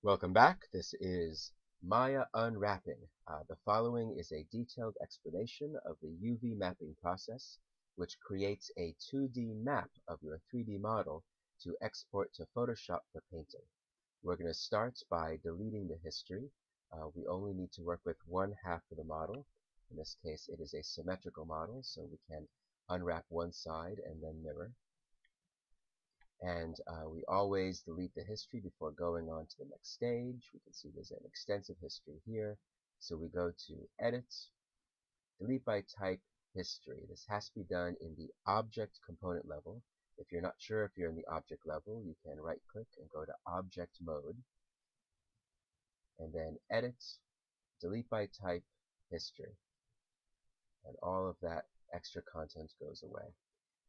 Welcome back. This is Maya Unwrapping. The following is a detailed explanation of the UV mapping process, which creates a 2D map of your 3D model to export to Photoshop for painting. We're going to start by deleting the history. We only need to work with one half of the model. In this case, it is a symmetrical model, so we can unwrap one side and then mirror. And we always delete the history before going on to the next stage. We can see there's an extensive history here. So we go to Edit, Delete by Type, History. This has to be done in the Object component level. If you're not sure if you're in the Object level, you can right-click and go to Object Mode. And then Edit, Delete by Type, History. And all of that extra content goes away.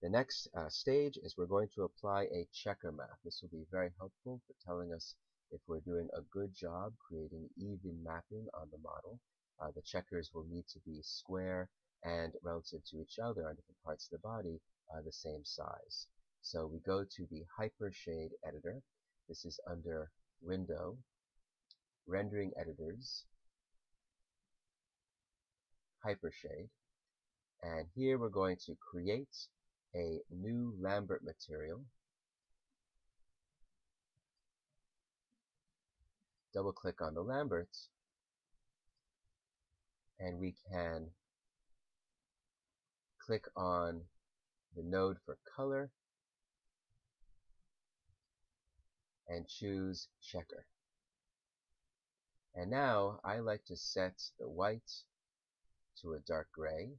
The next stage is we're going to apply a checker map. This will be very helpful for telling us if we're doing a good job creating even mapping on the model. The checkers will need to be square and relative to each other on different parts of the body the same size. So we go to the Hypershade editor. This is under Window, Rendering Editors, Hypershade. And here we're going to create a new Lambert material. Double click on the Lambert and we can click on the node for color and choose checker. And now I like to set the white to a dark gray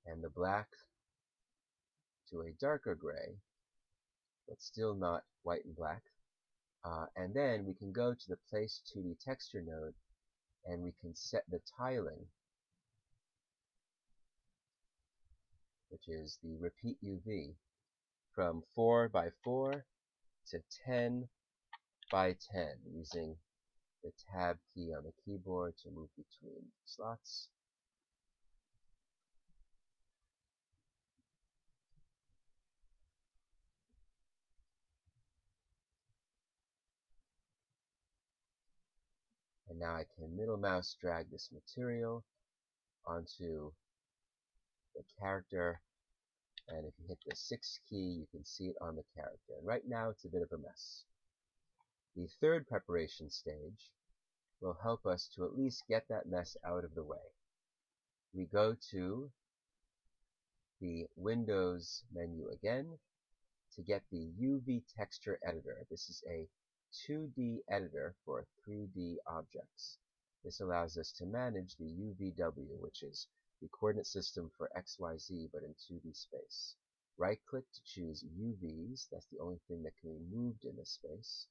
and the black to a darker gray, but still not white and black. And then we can go to the Place 2D Texture node and we can set the tiling, which is the Repeat UV, from 4 by 4 to 10 by 10, using the Tab key on the keyboard to move between slots. And now I can middle mouse drag this material onto the character, and if you hit the 6 key, you can see it on the character. And right now it's a bit of a mess. The third preparation stage will help us to at least get that mess out of the way. We go to the Windows menu again to get the UV Texture Editor. This is a 2D editor for 3D objects. This allows us to manage the UVW, which is the coordinate system for XYZ, but in 2D space. Right-click to choose UVs, that's the only thing that can be moved in this space,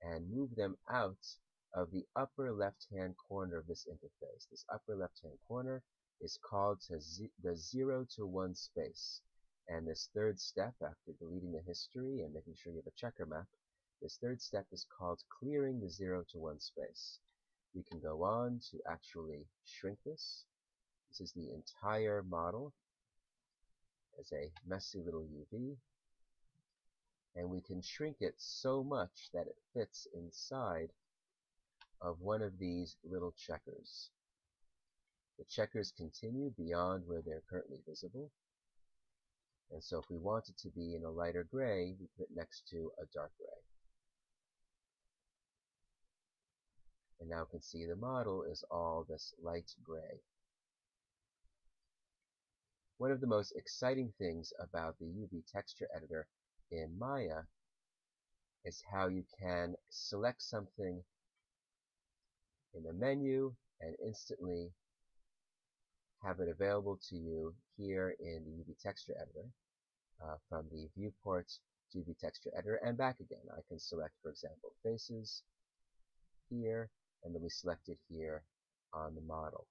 and move them out of the upper left-hand corner of this interface. This upper left-hand corner is called the 0 to 1 space. And this third step, after deleting the history and making sure you have a checker map, this third step is called clearing the 0 to 1 space. We can go on to actually shrink this. This is the entire model as a messy little UV. And we can shrink it so much that it fits inside of one of these little checkers. The checkers continue beyond where they're currently visible. And so if we want it to be in a lighter gray, we put it next to a dark gray. And now we can see the model is all this light gray. One of the most exciting things about the UV texture editor in Maya is how you can select something in the menu and instantly have it available to you here in the UV texture editor from the viewport to UV texture editor and back again. I can select, for example, faces here, and then we select it here on the model.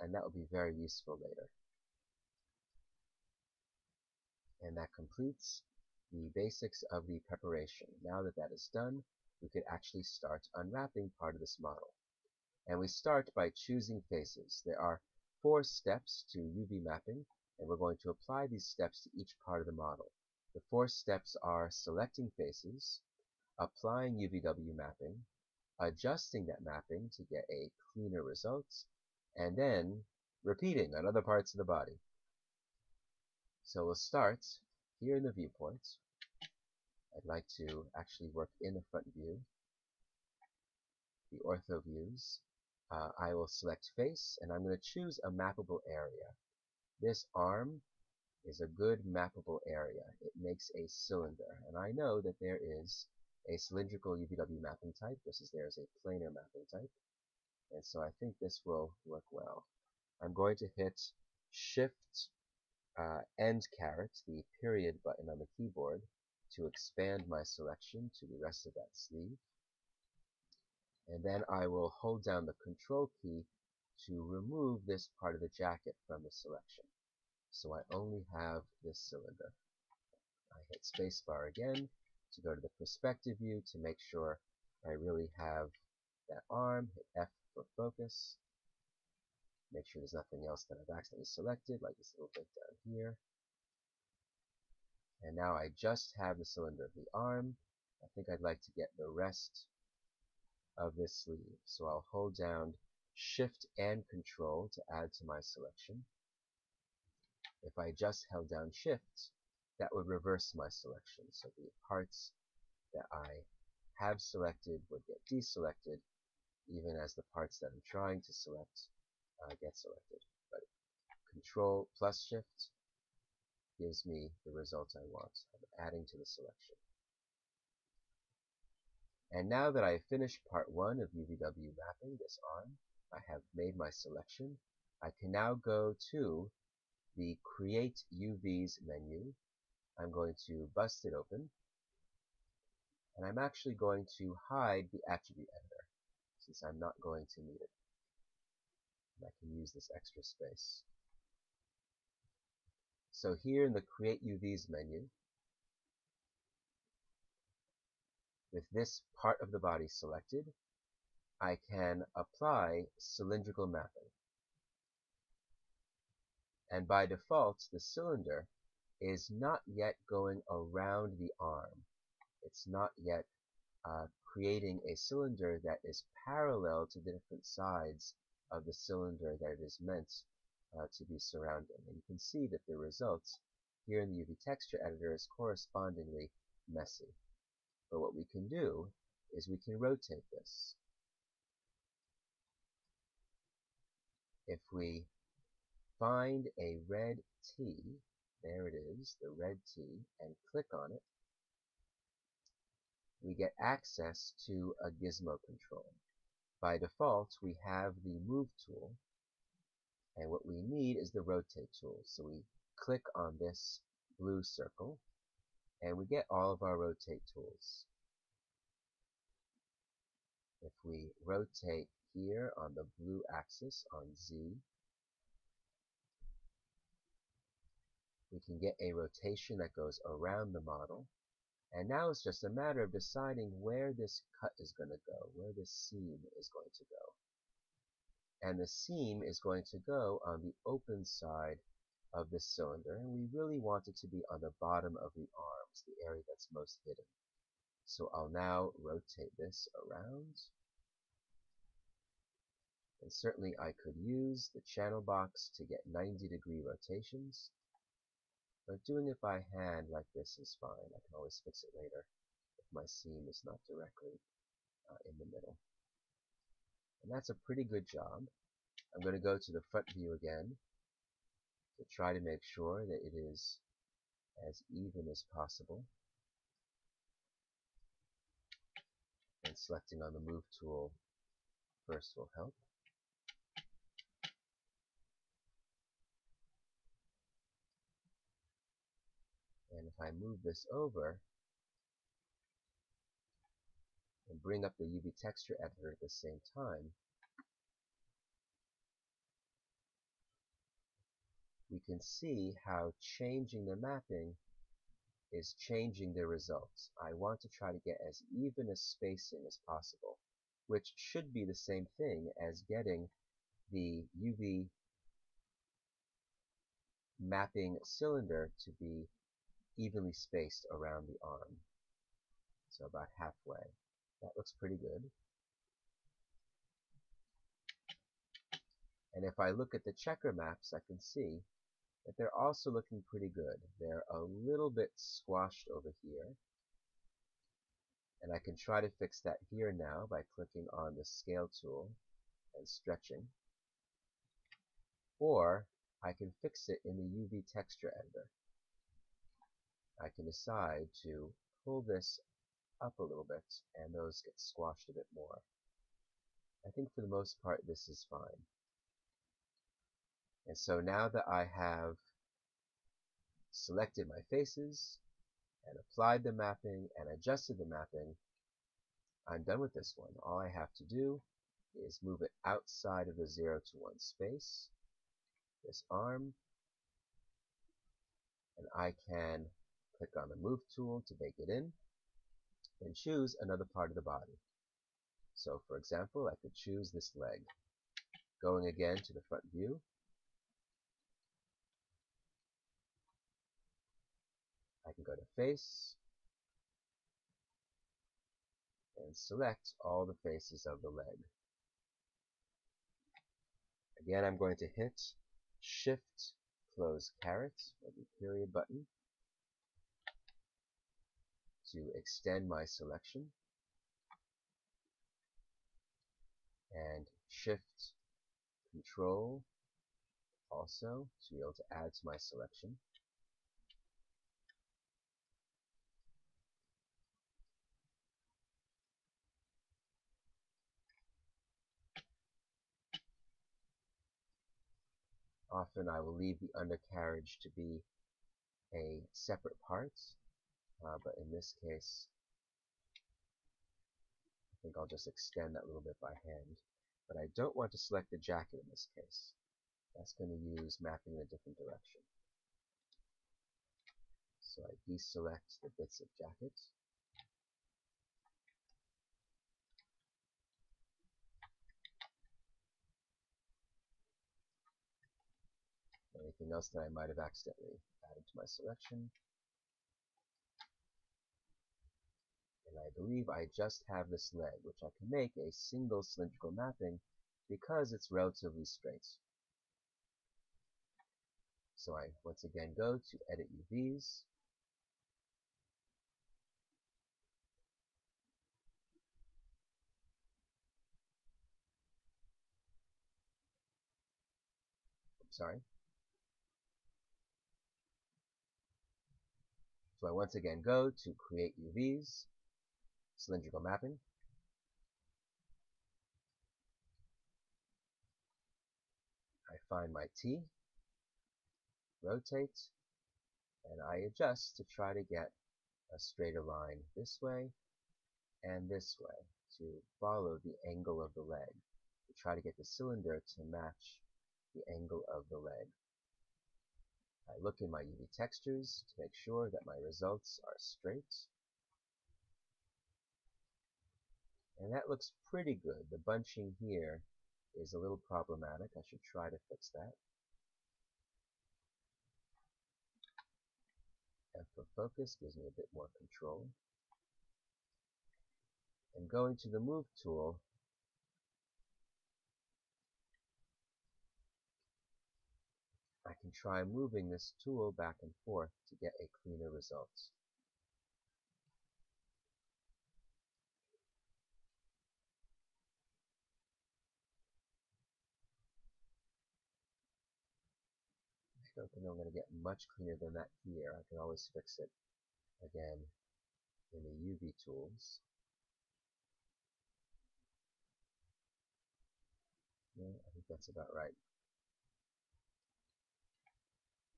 And that will be very useful later. And that completes the basics of the preparation. Now that that is done, we could actually start unwrapping part of this model. And we start by choosing faces. There are 4 steps to UV mapping, and we're going to apply these steps to each part of the model. The 4 steps are selecting faces, applying UVW mapping, adjusting that mapping to get a cleaner result, and then repeating on other parts of the body. So we'll start here in the viewport. I'd like to actually work in the front view, the ortho views. I will select face, and I'm going to choose a mappable area. This arm is a good mappable area. It makes a cylinder, and I know that there is a cylindrical UVW mapping type, just as there is a planar mapping type, and so I think this will work well. I'm going to hit Shift and caret, the period button on the keyboard, to expand my selection to the rest of that sleeve. And then I will hold down the Control key to remove this part of the jacket from the selection. So I only have this cylinder. I hit spacebar again to go to the perspective view to make sure I really have that arm. Hit F for focus. Make sure there's nothing else that I've accidentally selected, like this little bit down here. And now I just have the cylinder of the arm. I think I'd like to get the rest of this sleeve. So I'll hold down Shift and Control to add to my selection. If I just held down Shift, that would reverse my selection. So the parts that I have selected would get deselected, even as the parts that I'm trying to select get selected. But Control plus Shift gives me the result I want. I'm adding to the selection. And now that I have finished part 1 of UVW mapping this arm, I have made my selection. I can now go to the Create UVs menu. I'm going to bust it open, and I'm actually going to hide the attribute editor, since I'm not going to need it. And I can use this extra space. So here in the Create UVs menu, with this part of the body selected, I can apply cylindrical mapping. And by default, the cylinder is not yet going around the arm. It's not yet creating a cylinder that is parallel to the different sides of the cylinder that it is meant to be surrounding. And you can see that the results here in the UV texture editor is correspondingly messy. But what we can do is we can rotate this. If we find a red T, there it is, the red T, and click on it, we get access to a gizmo control. By default, we have the Move tool, and what we need is the Rotate tool. So we click on this blue circle, and we get all of our Rotate tools. If we rotate here on the blue axis on Z, we can get a rotation that goes around the model. And now it's just a matter of deciding where this cut is going to go, where this seam is going to go. And the seam is going to go on the open side of this cylinder, and we really want it to be on the bottom of the arms, the area that's most hidden. So I'll now rotate this around. And certainly I could use the channel box to get 90-degree rotations. But doing it by hand like this is fine. I can always fix it later if my seam is not directly in the middle. And that's a pretty good job. I'm going to go to the front view again to try to make sure that it is as even as possible. And selecting on the Move tool first will help. And if I move this over and bring up the UV texture editor at the same time, we can see how changing the mapping is changing the results. I want to try to get as even a spacing as possible, which should be the same thing as getting the UV mapping cylinder to be evenly spaced around the arm. So about halfway. That looks pretty good. And if I look at the checker maps, I can see that they're also looking pretty good. They're a little bit squashed over here. And I can try to fix that here now by clicking on the scale tool and stretching. Or I can fix it in the UV texture editor. I can decide to pull this up a little bit and those get squashed a bit more. I think for the most part this is fine. And so now that I have selected my faces and applied the mapping and adjusted the mapping, I'm done with this one. All I have to do is move it outside of the 0 to 1 space, this arm, and I can click on the Move tool to bake it in, and choose another part of the body. So for example, I could choose this leg. Going again to the front view, I can go to Face, and select all the faces of the leg. Again, I'm going to hit Shift, close caret, or the period button, to extend my selection, and Shift, Control, also, to be able to add to my selection. Often I will leave the undercarriage to be a separate part, but in this case, I think I'll just extend that a little bit by hand. But I don't want to select the jacket in this case. That's going to use mapping in a different direction. So I deselect the bits of jacket. Anything else that I might have accidentally added to my selection. And I believe I just have this leg, which I can make a single cylindrical mapping because it's relatively straight. So I once again go to Edit UVs, sorry. So I once again go to Create UVs, Cylindrical Mapping. I find my T, rotate, and I adjust to try to get a straighter line this way and this way to follow the angle of the leg, to try to get the cylinder to match the angle of the leg. I look in my UV textures to make sure that my results are straight. And that looks pretty good. The bunching here is a little problematic. I should try to fix that. F for focus gives me a bit more control. And going to the Move tool, I can try moving this tool back and forth to get a cleaner result. I don't think I'm going to get much cleaner than that here. I can always fix it again in the UV tools. Yeah, I think that's about right.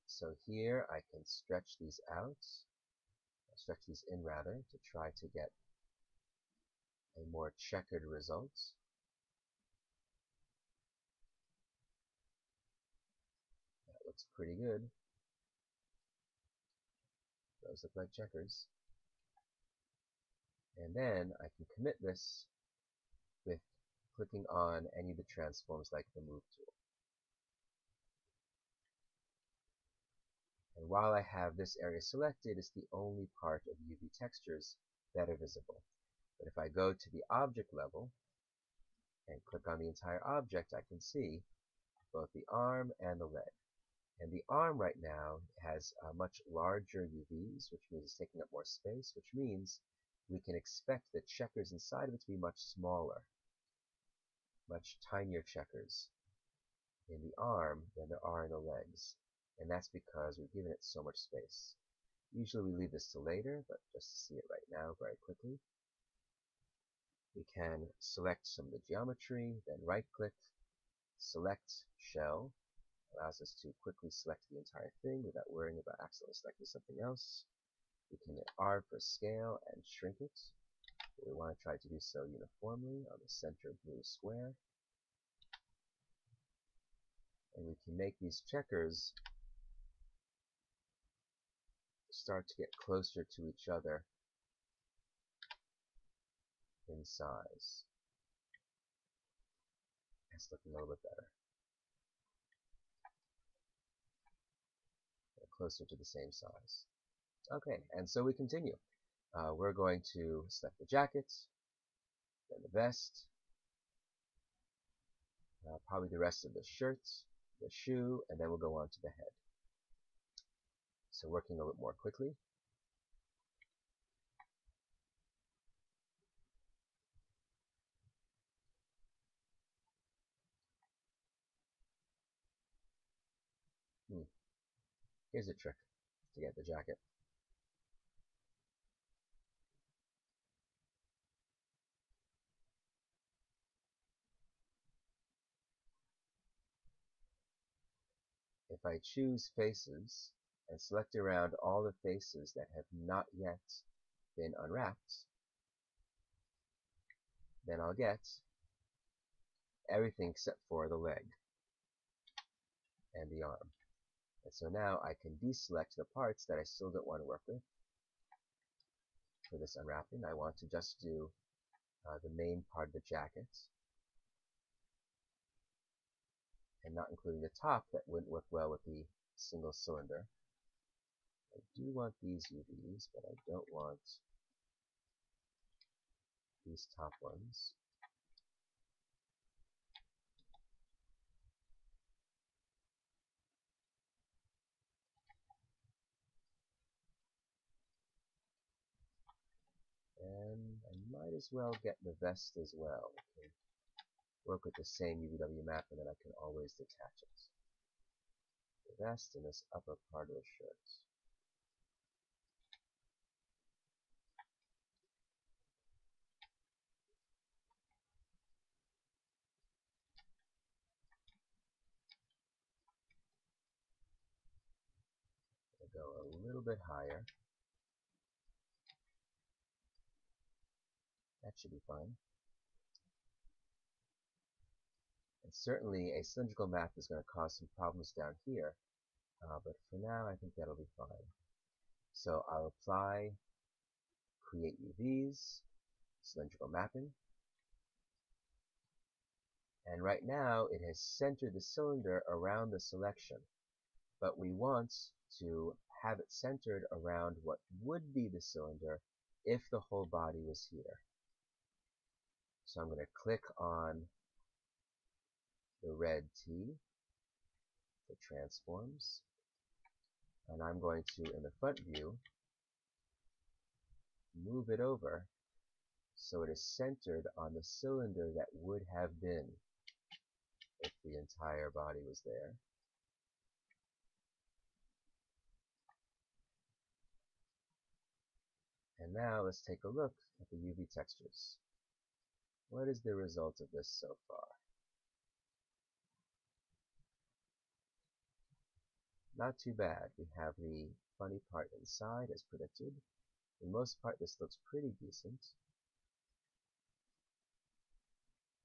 So here I can stretch these out, stretch these in rather, to try to get a more checkered result. That looks pretty good. Those look like checkers. And then I can commit this with clicking on any of the transforms like the Move tool. And while I have this area selected, it's the only part of UV textures better visible. But if I go to the object level and click on the entire object, I can see both the arm and the leg. And the arm right now has much larger UVs, which means it's taking up more space, which means we can expect the checkers inside of it to be much smaller, much tinier checkers in the arm than there are in the legs. And that's because we've given it so much space. Usually we leave this to later, but just to see it right now very quickly, we can select some of the geometry, then right-click, select shell, allows us to quickly select the entire thing without worrying about accidentally selecting something else. We can hit R for scale and shrink it. We want to try to do so uniformly on the center blue square. And we can make these checkers start to get closer to each other in size. It's looking a little bit better. Closer to the same size. Okay, and so we continue. We're going to select the jacket, then the vest, probably the rest of the shirt, the shoe, and then we'll go on to the head. So working a little bit more quickly. Here's a trick to get the jacket. If I choose faces and select around all the faces that have not yet been unwrapped, then I'll get everything except for the leg and the arm. And so now I can deselect the parts that I still don't want to work with. For this unwrapping, I want to just do the main part of the jacket, and not including the top that wouldn't work well with the single cylinder. I do want these UVs, but I don't want these top ones. And I might as well get the vest as well. I can work with the same UVW map, and then I can always detach it. The vest and this upper part of the shirt. I'll go a little bit higher. That should be fine. And certainly a cylindrical map is going to cause some problems down here, but for now I think that'll be fine. So I'll apply Create UVs, cylindrical mapping, and right now it has centered the cylinder around the selection, but we want to have it centered around what would be the cylinder if the whole body was here. So I'm going to click on the red T for transforms, and I'm going to, in the front view, move it over so it is centered on the cylinder that would have been if the entire body was there. And now let's take a look at the UV textures. What is the result of this so far? Not too bad. We have the funny part inside as predicted. For the most part, this looks pretty decent.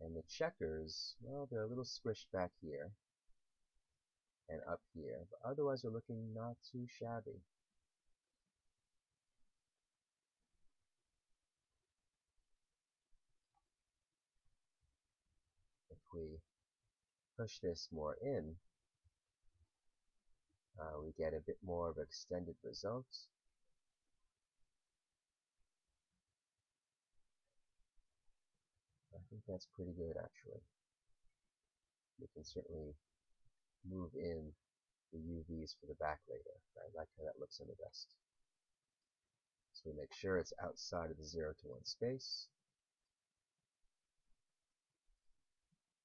And the checkers, well, they're a little squished back here and up here, but otherwise they're looking not too shabby. If we push this more in, we get a bit more of extended results. think that's pretty good, actually. We can certainly move in the UVs for the back later. I like how that looks on the vest. So we make sure it's outside of the 0 to 1 space.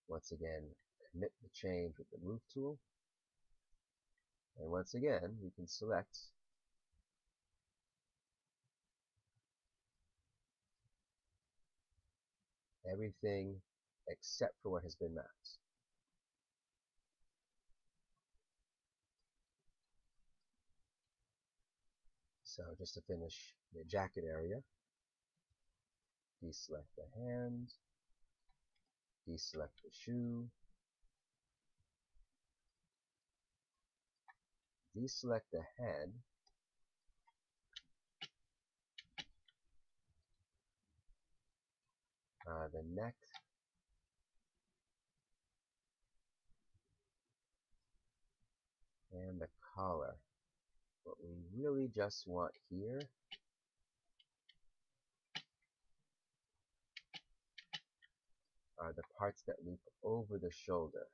Once again, commit the change with the Move tool. And once again, we can select everything except for what has been mapped. So just to finish the jacket area, deselect the hand, deselect the shoe, deselect the head, the neck, and the collar. What we really just want here are the parts that loop over the shoulder.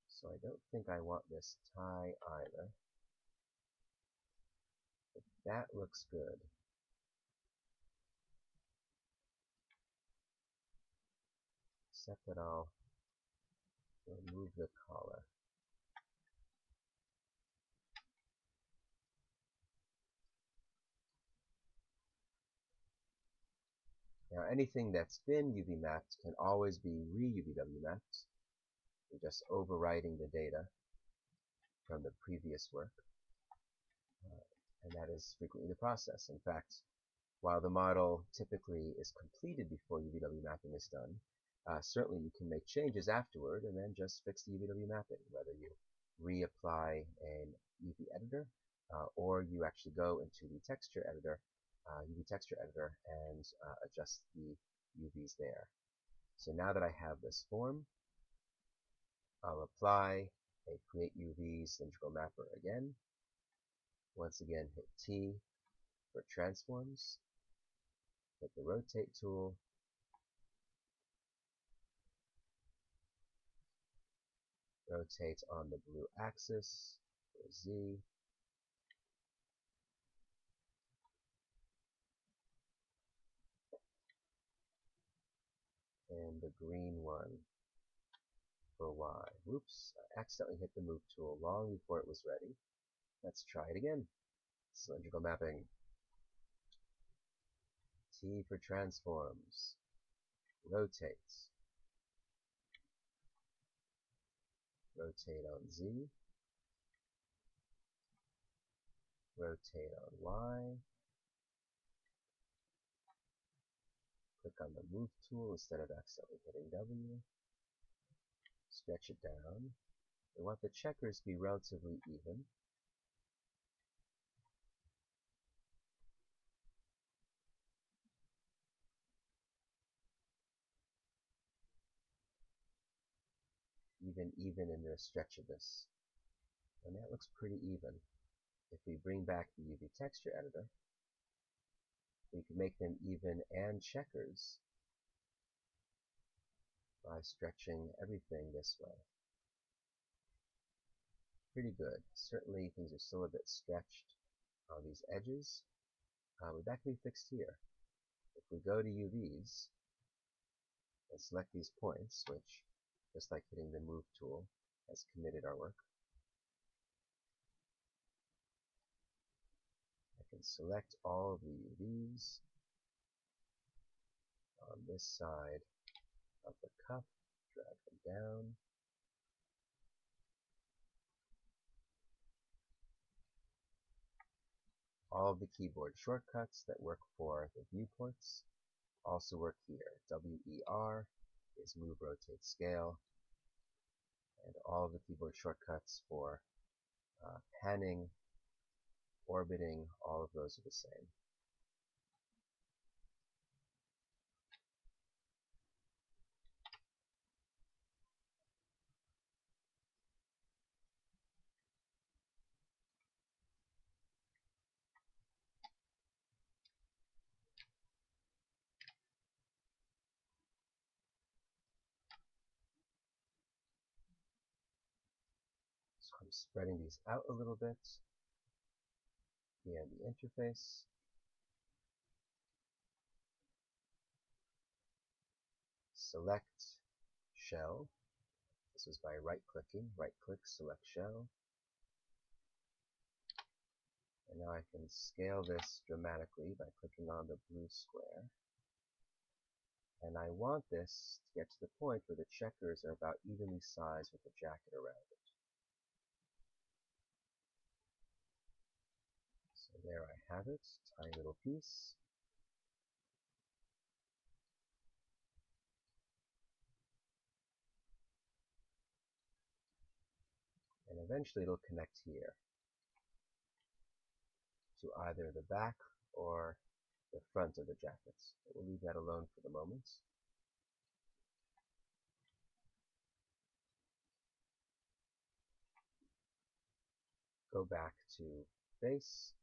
So I don't think I want this tie either. But that looks good. Except that I'll remove the collar. Now anything that's been UV mapped can always be re-UVW mapped. We're just overwriting the data from the previous work. And that is frequently the process. In fact, while the model typically is completed before UVW mapping is done, certainly you can make changes afterward and then just fix the UVW mapping, whether you reapply an UV editor or you actually go into the texture editor, UV texture editor, and adjust the UVs there. So now that I have this form, I'll apply a Create UV Cylindrical Mapper again. Once again, hit T for transforms, hit the Rotate tool, rotate on the blue axis for Z, and the green one for Y. Oops, I accidentally hit the Move tool long before it was ready. Let's try it again. Cylindrical mapping. T for transforms. Rotate. Rotate on Z. Rotate on Y. Click on the Move tool instead of accidentally hitting W. Stretch it down. We want the checkers to be relatively even. Even in the stretch of this. And that looks pretty even. If we bring back the UV texture editor, we can make them even and checkers by stretching everything this way. Pretty good. Certainly things are still a bit stretched on these edges, but that can be fixed here. If we go to UVs and select these points, which, just like hitting the Move tool, has committed our work, I can select all of the UVs on this side of the cuff, drag them down, all of the keyboard shortcuts that work for the viewports also work here. WER is Move, Rotate, Scale, and all of the keyboard shortcuts for panning, orbiting, all of those are the same. I'm spreading these out a little bit here in the interface. Select shell. This is by right-clicking. Right-click, select shell. And now I can scale this dramatically by clicking on the blue square. And I want this to get to the point where the checkers are about evenly sized with the jacket around it. So there I have it, tiny little piece. And eventually it'll connect here to either the back or the front of the jacket. But we'll leave that alone for the moment. Go back to face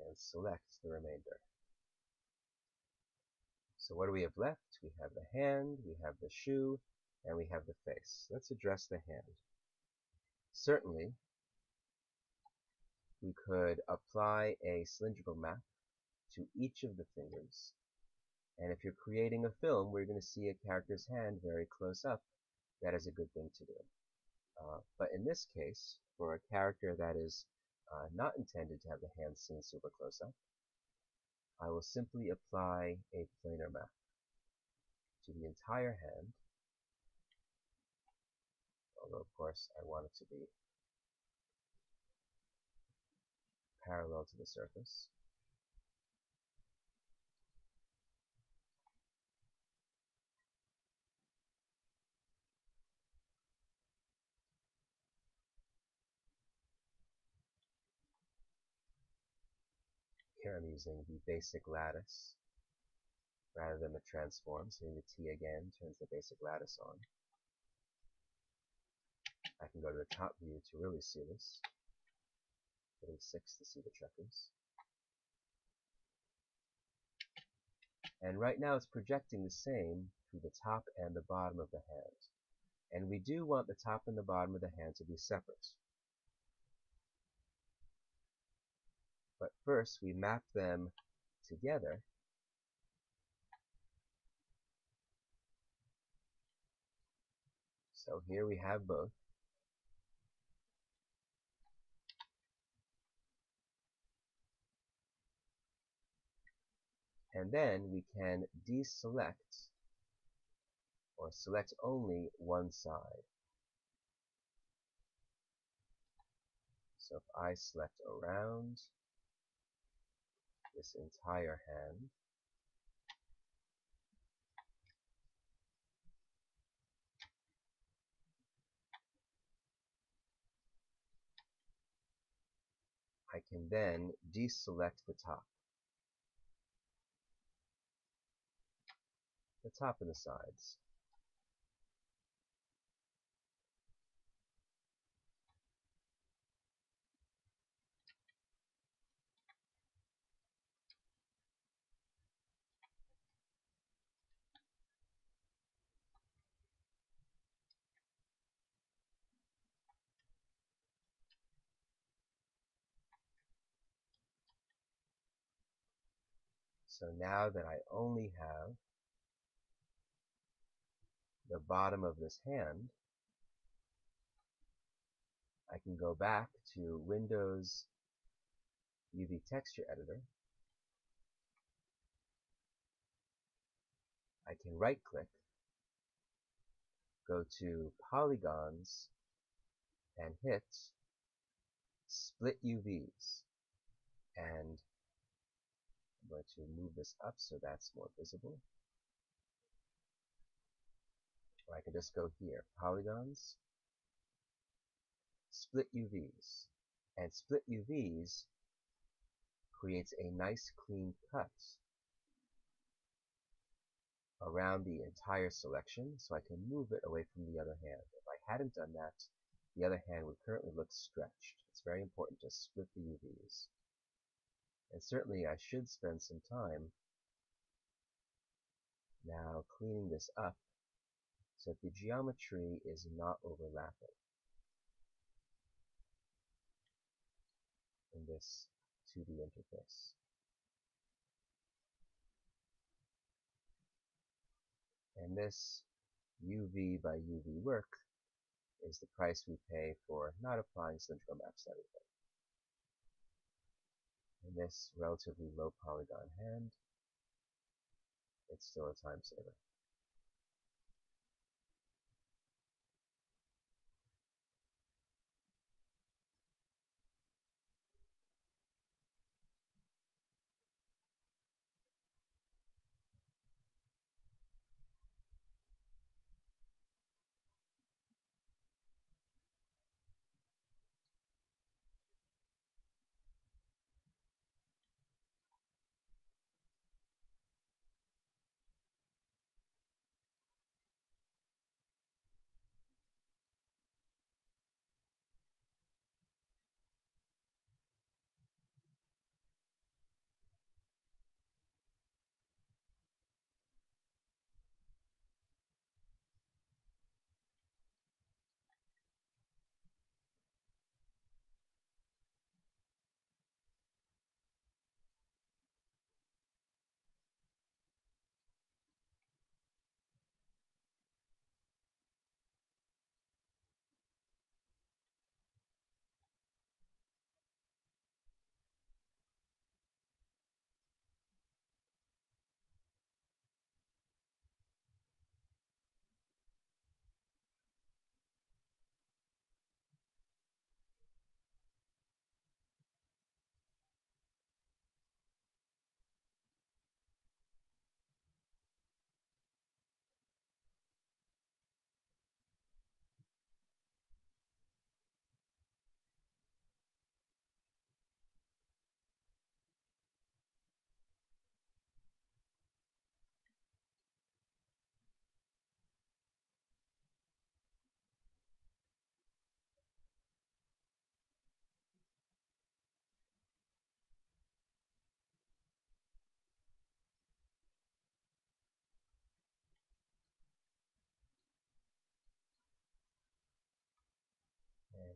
and select the remainder. So what do we have left? We have the hand, we have the shoe, and we have the face. Let's address the hand. Certainly, we could apply a cylindrical map to each of the fingers. And if you're creating a film where you're going to see a character's hand very close up, that is a good thing to do. But in this case, for a character that is not intended to have the hand seen super close up, I will simply apply a planar map to the entire hand, although of course I want it to be parallel to the surface. Here I'm using the basic lattice rather than the transform, so the T again turns the basic lattice on. I can go to the top view to really see this, hitting 6 to see the checkers. And right now it's projecting the same through the top and the bottom of the hand. And we do want the top and the bottom of the hand to be separate. But first we map them together so here we have both. And then we can deselect or select only one side. So if I select around this entire hand, I can then deselect the top and the sides. So now that I only have the bottom of this hand, I can go back to Windows UV Texture Editor. I can right-click, go to Polygons, and hit Split UVs. And I'm going to move this up so that's more visible. Or I can just go here, Polygons, Split UVs. And Split UVs creates a nice clean cut around the entire selection, so I can move it away from the other hand. If I hadn't done that, the other hand would currently look stretched. It's very important to split the UVs. And certainly I should spend some time now cleaning this up so that the geometry is not overlapping. in this 2D interface. And this UV by UV work is the price we pay for not applying cylindrical maps to everything. In this relatively low polygon hand, it's still a time saver.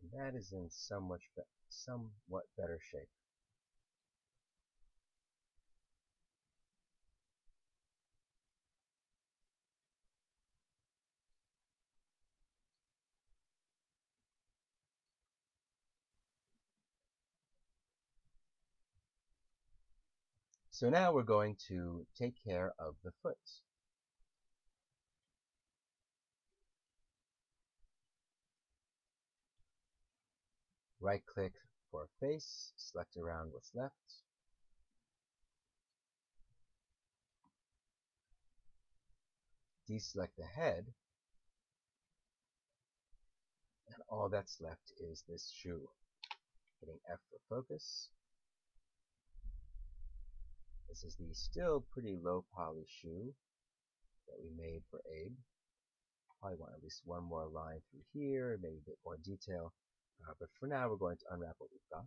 And that is in somewhat better shape. So now we're going to take care of the foot. Right-click for face, select around what's left. Deselect the head, and all that's left is this shoe. Hitting F for focus. This is the still pretty low poly shoe that we made for Abe. Probably want at least one more line through here, maybe a bit more detail. But for now, we're going to unwrap what we've got.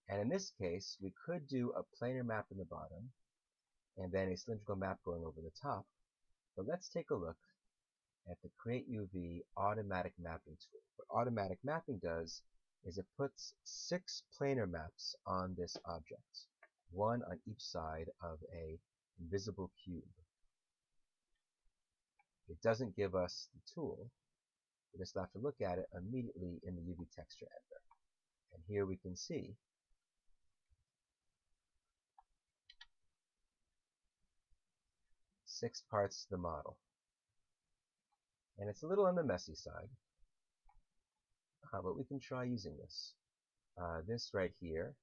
And in this case, we could do a planar map in the bottom, and then a cylindrical map going over the top. But let's take a look at the Create UV automatic mapping tool. What automatic mapping does is it puts 6 planar maps on this object, one on each side of a invisible cube. It doesn't give us the tool. We just have to look at it immediately in the UV texture editor. And here we can see six parts to the model. And it's a little on the messy side, but we can try using this. This right here,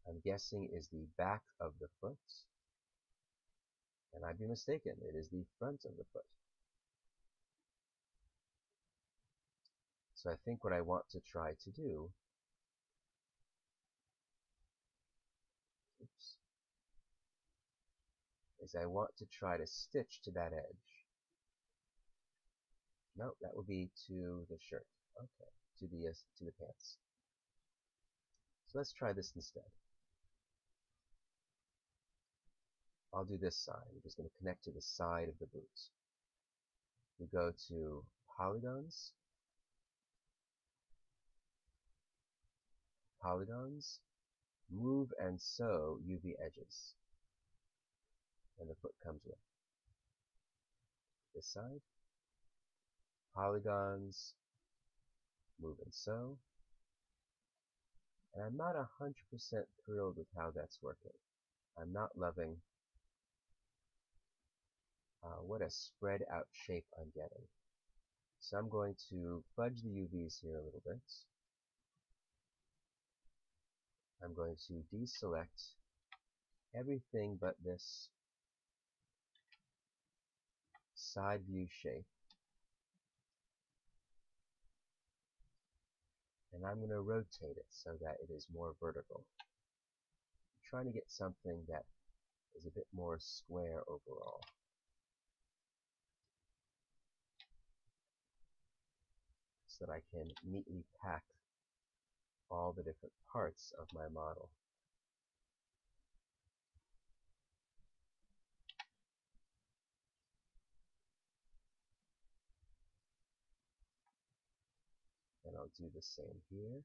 I'm guessing, is the back of the foot. And I'd be mistaken. It is the front of the foot. So I think what I want to try to do is I want to try to stitch to that edge. No, that would be to the shirt. Okay, to the pants. So let's try this instead. I'll do this side. We're just going to connect to the side of the boots. We go to polygons, polygons, move and sew UV edges. And the foot comes with. This side, polygons, move and sew. And I'm not 100% thrilled with how that's working. I'm not loving what a spread out shape I'm getting. So I'm going to fudge the UVs here a little bit. I'm going to deselect everything but this side view shape. And I'm going to rotate it so that it is more vertical. I'm trying to get something that is a bit more square overall. So that I can neatly pack all the different parts of my model. And I'll do the same here.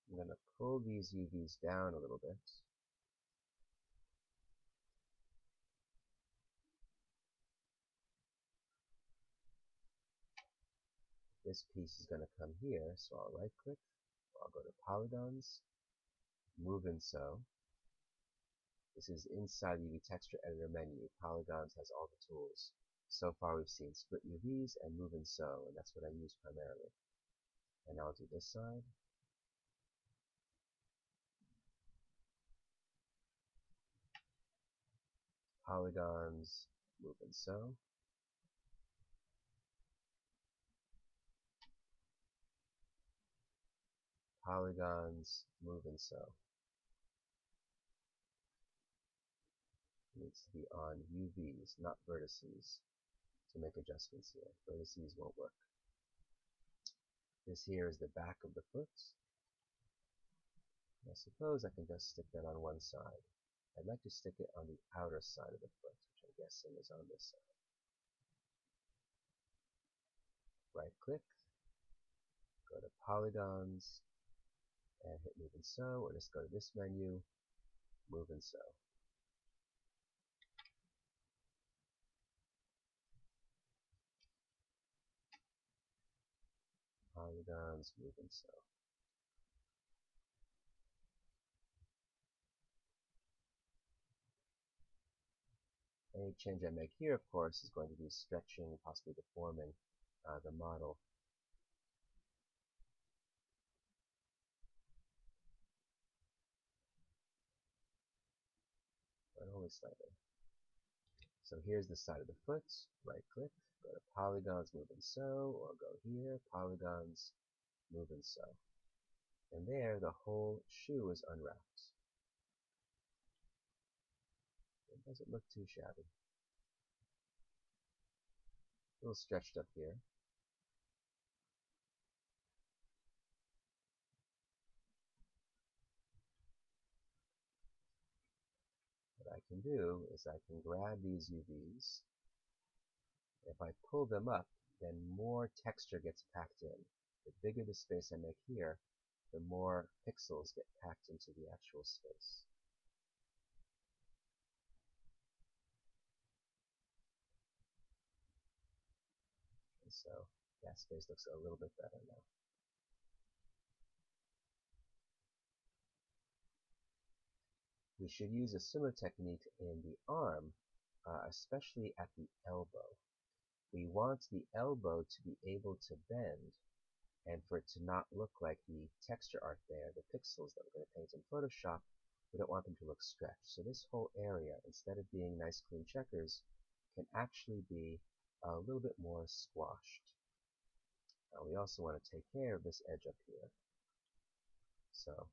I'm going to pull these UVs down a little bit. This piece is going to come here, so I'll right click, I'll go to polygons, move and sew. This is inside the UV texture editor menu. Polygons has all the tools. So far we've seen split UVs and move and sew, and that's what I use primarily. And I'll do this side. Polygons, move and sew. Polygons, move and sew. It needs to be on UVs, not vertices, to make adjustments here. Vertices won't work. This here is the back of the foot. I suppose I can just stick that on one side. I'd like to stick it on the outer side of the foot, which I'm guessing is on this side. Right click, go to polygons, and hit move and sew, or just go to this menu, move and sew. Polygons, move and sew. Any change I make here, of course, is going to be stretching, possibly deforming the model. But only slightly. So here's the side of the foot. Right click, go to polygons, move and sew, or go here, polygons, move and sew. And there, the whole shoe is unwrapped. It doesn't look too shabby. A little stretched up here. What I can do is I can grab these UVs. If I pull them up, then more texture gets packed in. The bigger the space I make here, the more pixels get packed into the actual space. And so that space looks a little bit better now. We should use a similar technique in the arm, especially at the elbow. We want the elbow to be able to bend, and for it to not look like the texture art there, the pixels that we're going to paint in Photoshop, we don't want them to look stretched. So this whole area, instead of being nice clean checkers, can actually be a little bit more squashed. Now we also want to take care of this edge up here. So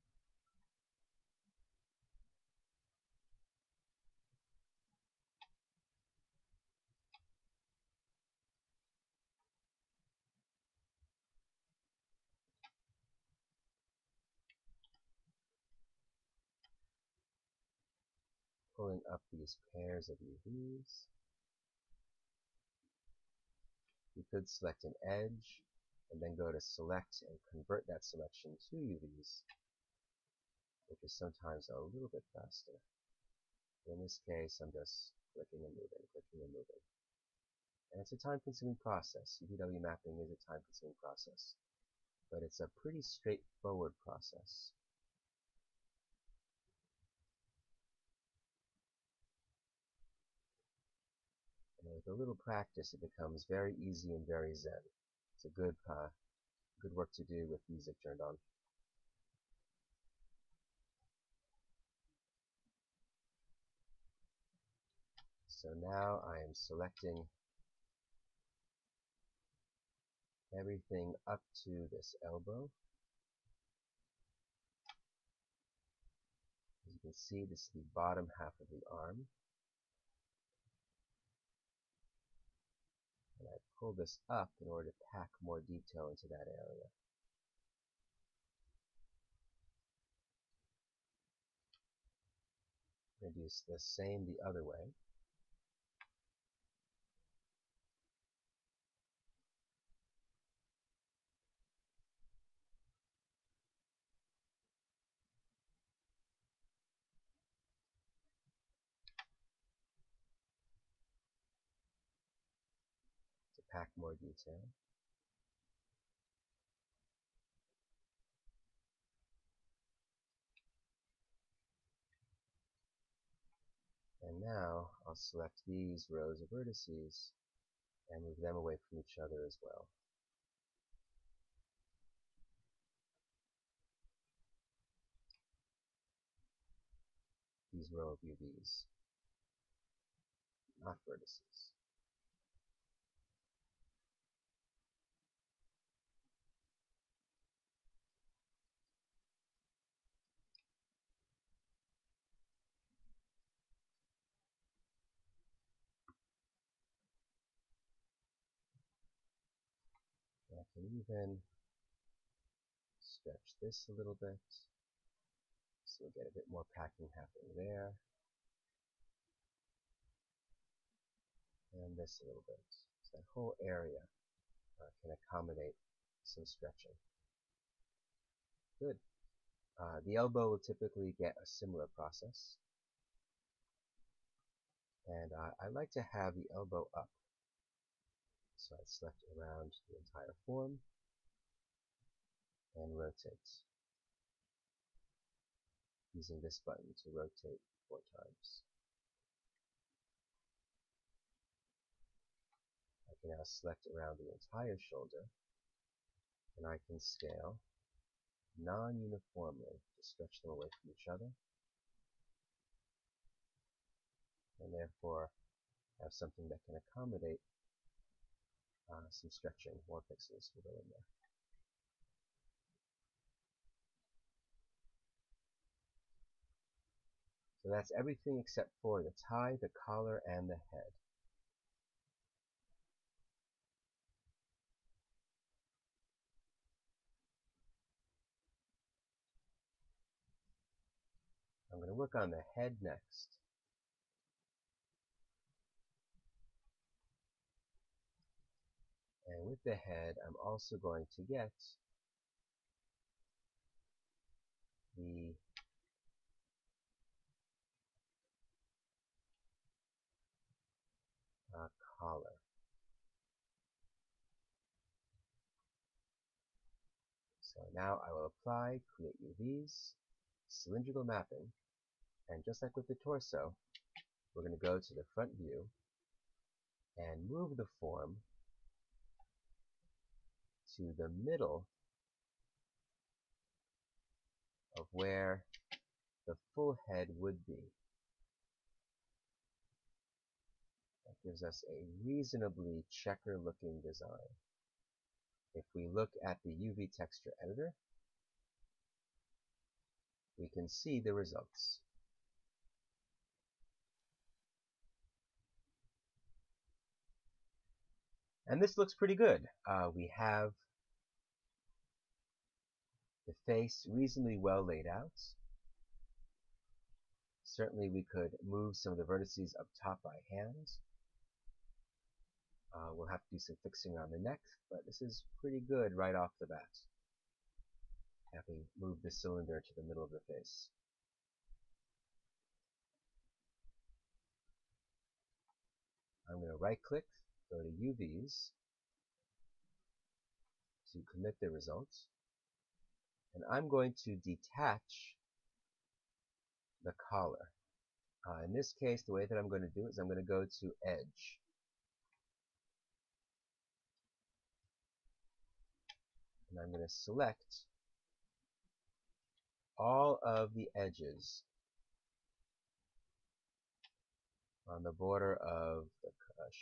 pulling up these pairs of UVs. You could select an edge and then go to select and convert that selection to UVs, which is sometimes a little bit faster. In this case, I'm just clicking and moving, clicking and moving. And it's a time-consuming process. UVW mapping is a time-consuming process, but it's a pretty straightforward process. And with a little practice, it becomes very easy and very zen. It's a good work to do with music turned on. So now I am selecting everything up to this elbow. As you can see, this is the bottom half of the arm. And I pull this up in order to pack more detail into that area. I'm going to do the same the other way. To pack more detail. And now I'll select these rows of vertices and move them away from each other as well. These row of UVs, not vertices. I can even stretch this a little bit, so we'll get a bit more packing happening there, and this a little bit. So that whole area can accommodate some stretching. Good. The elbow will typically get a similar process, and I like to have the elbow up. So I select around the entire form and rotate, using this button to rotate 4 times. I can now select around the entire shoulder, and I can scale non-uniformly to stretch them away from each other, and therefore have something that can accommodate some stretching. More pixels will go in there. So that's everything except for the tie, the collar, and the head. I'm going to work on the head next. And with the head, I'm also going to get the collar. So now I will apply Create UVs, cylindrical mapping, and just like with the torso, we're going to go to the front view and move the form to the middle of where the full head would be. That gives us a reasonably checker-looking design. If we look at the UV texture editor, we can see the results. And this looks pretty good. We have the face reasonably well laid out. Certainly we could move some of the vertices up top by hand. We'll have to do some fixing around the neck, but this is pretty good right off the bat. Having moved the cylinder to the middle of the face. I'm going to right click, go to UVs to commit the results, and I'm going to detach the collar. In this case, the way that I'm going to do it is I'm going to go to Edge. And I'm going to select all of the edges on the border of the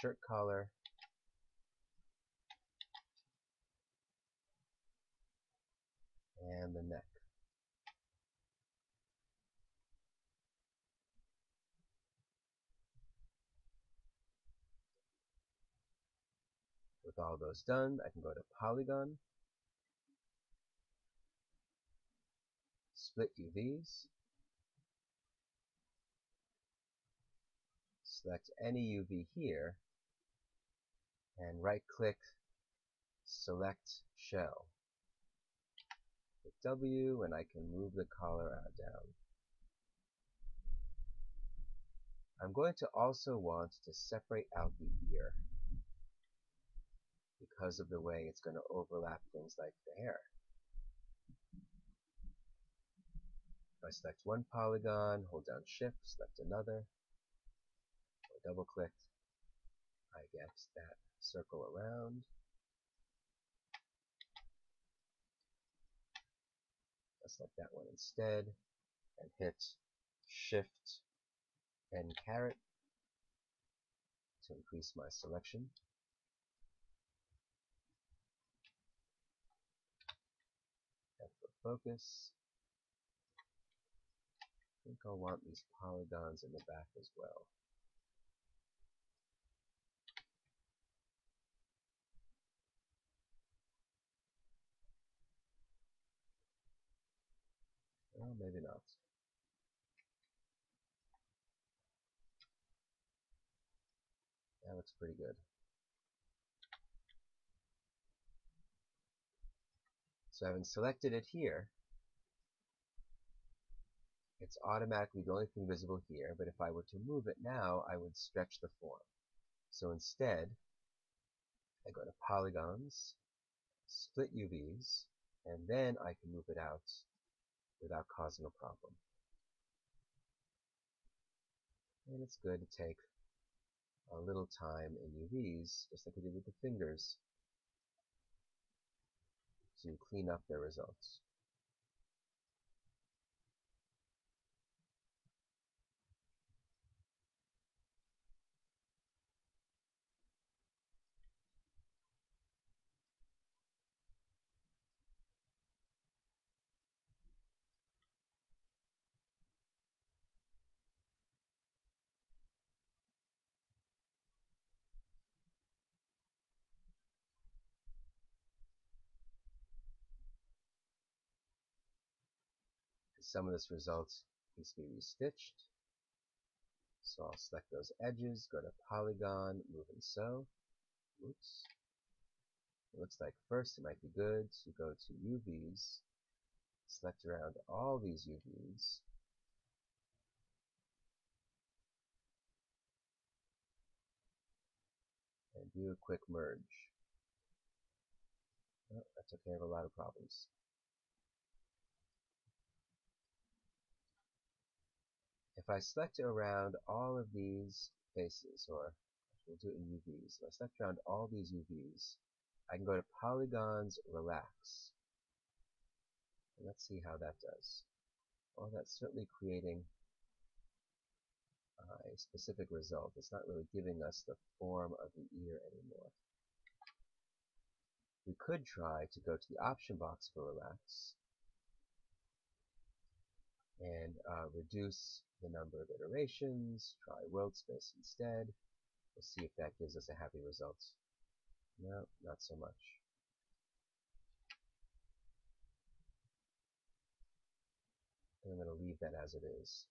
shirt collar and the neck. With all those done, I can go to Polygon, split UVs, select any UV here, and right-click, select shell. Hit W, and I can move the collar down. I'm going to also want to separate out the ear because of the way it's going to overlap things like the hair. If I select one polygon, hold down Shift, select another, or double-click, I get that circle around. I'll select that one instead, and hit Shift and caret to increase my selection. F for focus. I think I'll want these polygons in the back as well. Well, maybe not. That looks pretty good. So having selected it here, it's automatically the only thing visible here, but if I were to move it now, I would stretch the form. So instead, I go to Polygons, split UVs, and then I can move it out without causing a problem. And it's good to take a little time in UVs, just like we did with the fingers, to clean up their results. Some of this results needs to be restitched. So I'll select those edges, go to Polygon, move and sew. Oops. It looks like first it might be good to go to UVs, select around all these UVs, and do a quick merge. Oh, that took care of a lot of problems. If I select around all of these faces, or we'll do it in UVs, if I select around all these UVs, I can go to Polygons, Relax. And let's see how that does. Well, that's certainly creating a specific result. It's not really giving us the form of the ear anymore. We could try to go to the option box for Relax and reduce the number of iterations, try world space instead. We'll see if that gives us a happy result. No, not so much. And I'm going to leave that as it is.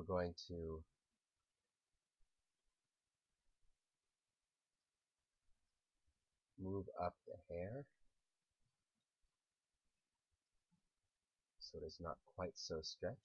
we're going to move up the hair so it is not quite so stretched.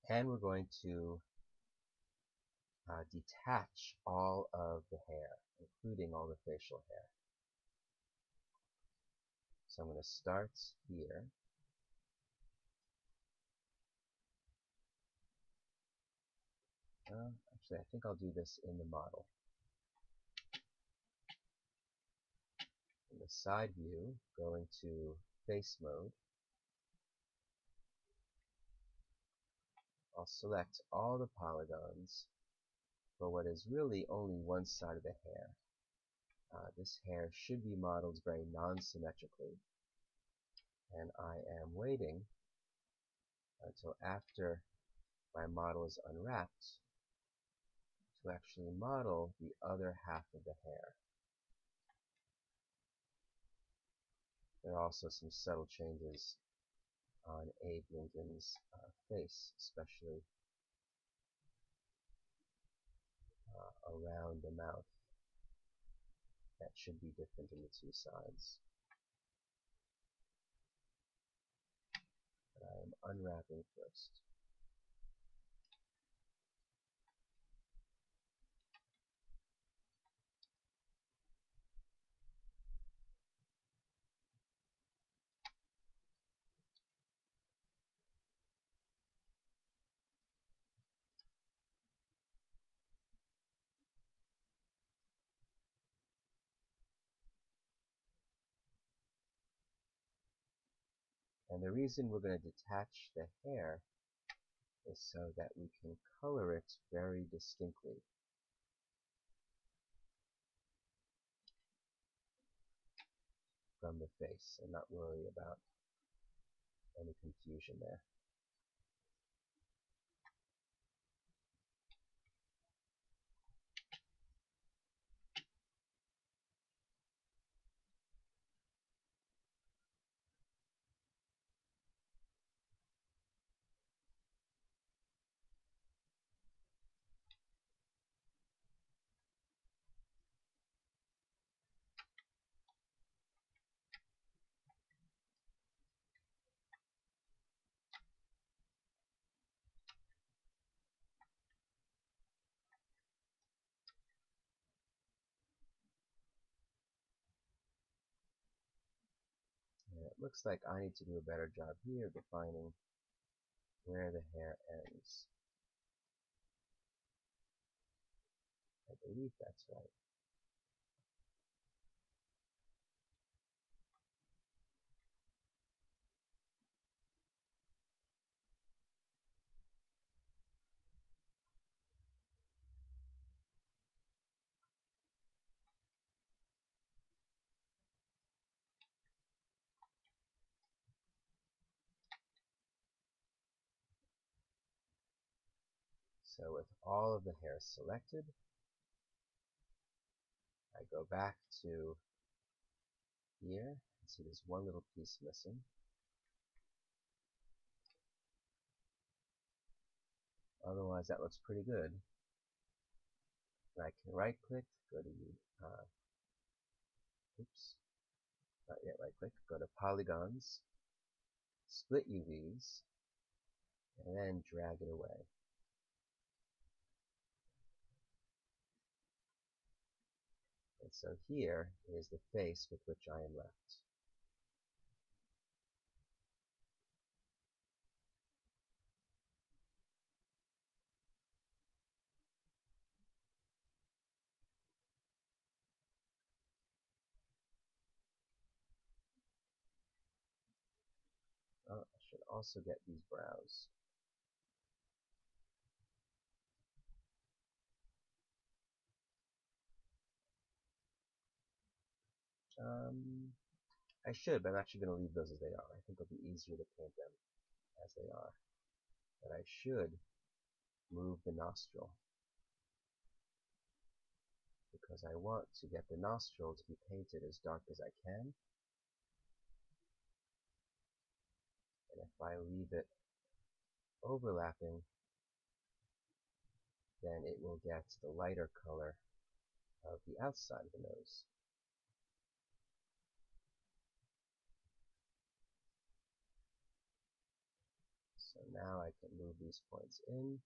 And we're going to detach all of the hair, including all the facial hair. So I'm going to start here. Actually, I think I'll do this in the model. In the side view, go into face mode. I'll select all the polygons for what is really only one side of the hair. This hair should be modeled very non-symmetrically, and I am waiting until after my model is unwrapped to actually model the other half of the hair. There are also some subtle changes on Abe Lincoln's face, especially around the mouth. That should be different in the two sides. But I am unwrapping first. And the reason we're going to detach the hair is so that we can color it very distinctly. From the face and not worry about any confusion there. And it looks like I need to do a better job here defining where the hair ends. I believe that's right. So with all of the hair selected, I go back to here and see there's one little piece missing. Otherwise that looks pretty good. And I can right click, go to not yet right click, go to polygons, split UVs, and then drag it away. And so here is the face with which I am left. also get these brows. I should, but I'm actually going to leave those as they are. I think it'll be easier to paint them as they are. But I should move the nostril, because I want to get the nostril to be painted as dark as I can. And if I leave it overlapping, then it will get the lighter color of the outside of the nose. So now I can move these points in.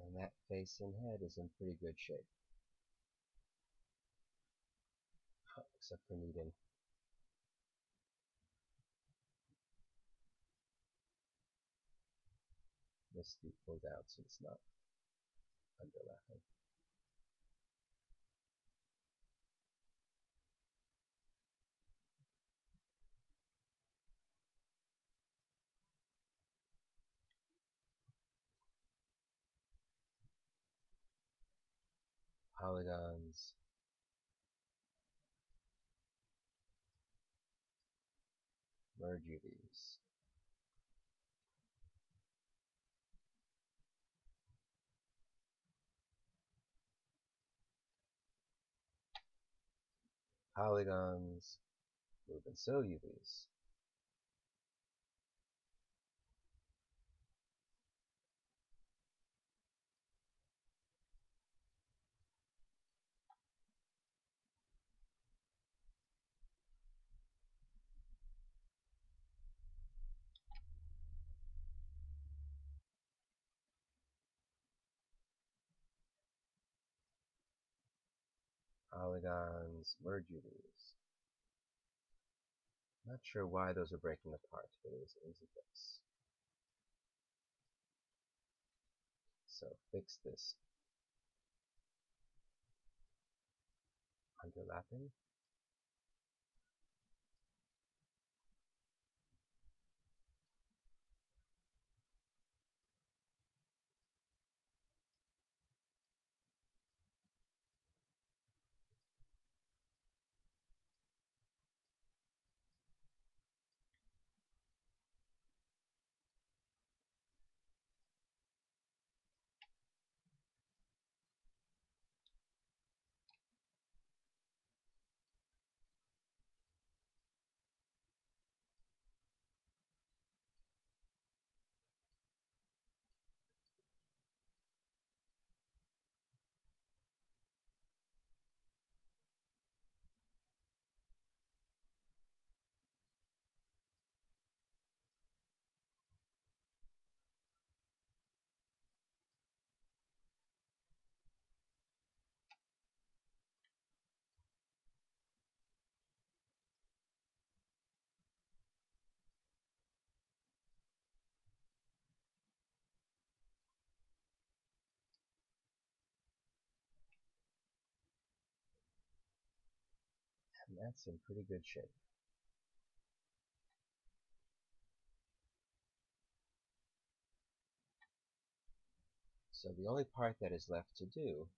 And that face and head is in pretty good shape. Except for needing this to be pulled out so it's not underlapping. Polygons, merge UVs. Polygons, move and sew UVs. Polygons, merge UVs. Not sure why those are breaking apart, but it was an easy fix. So fix this underlapping. And that's in pretty good shape. So the only part that is left to do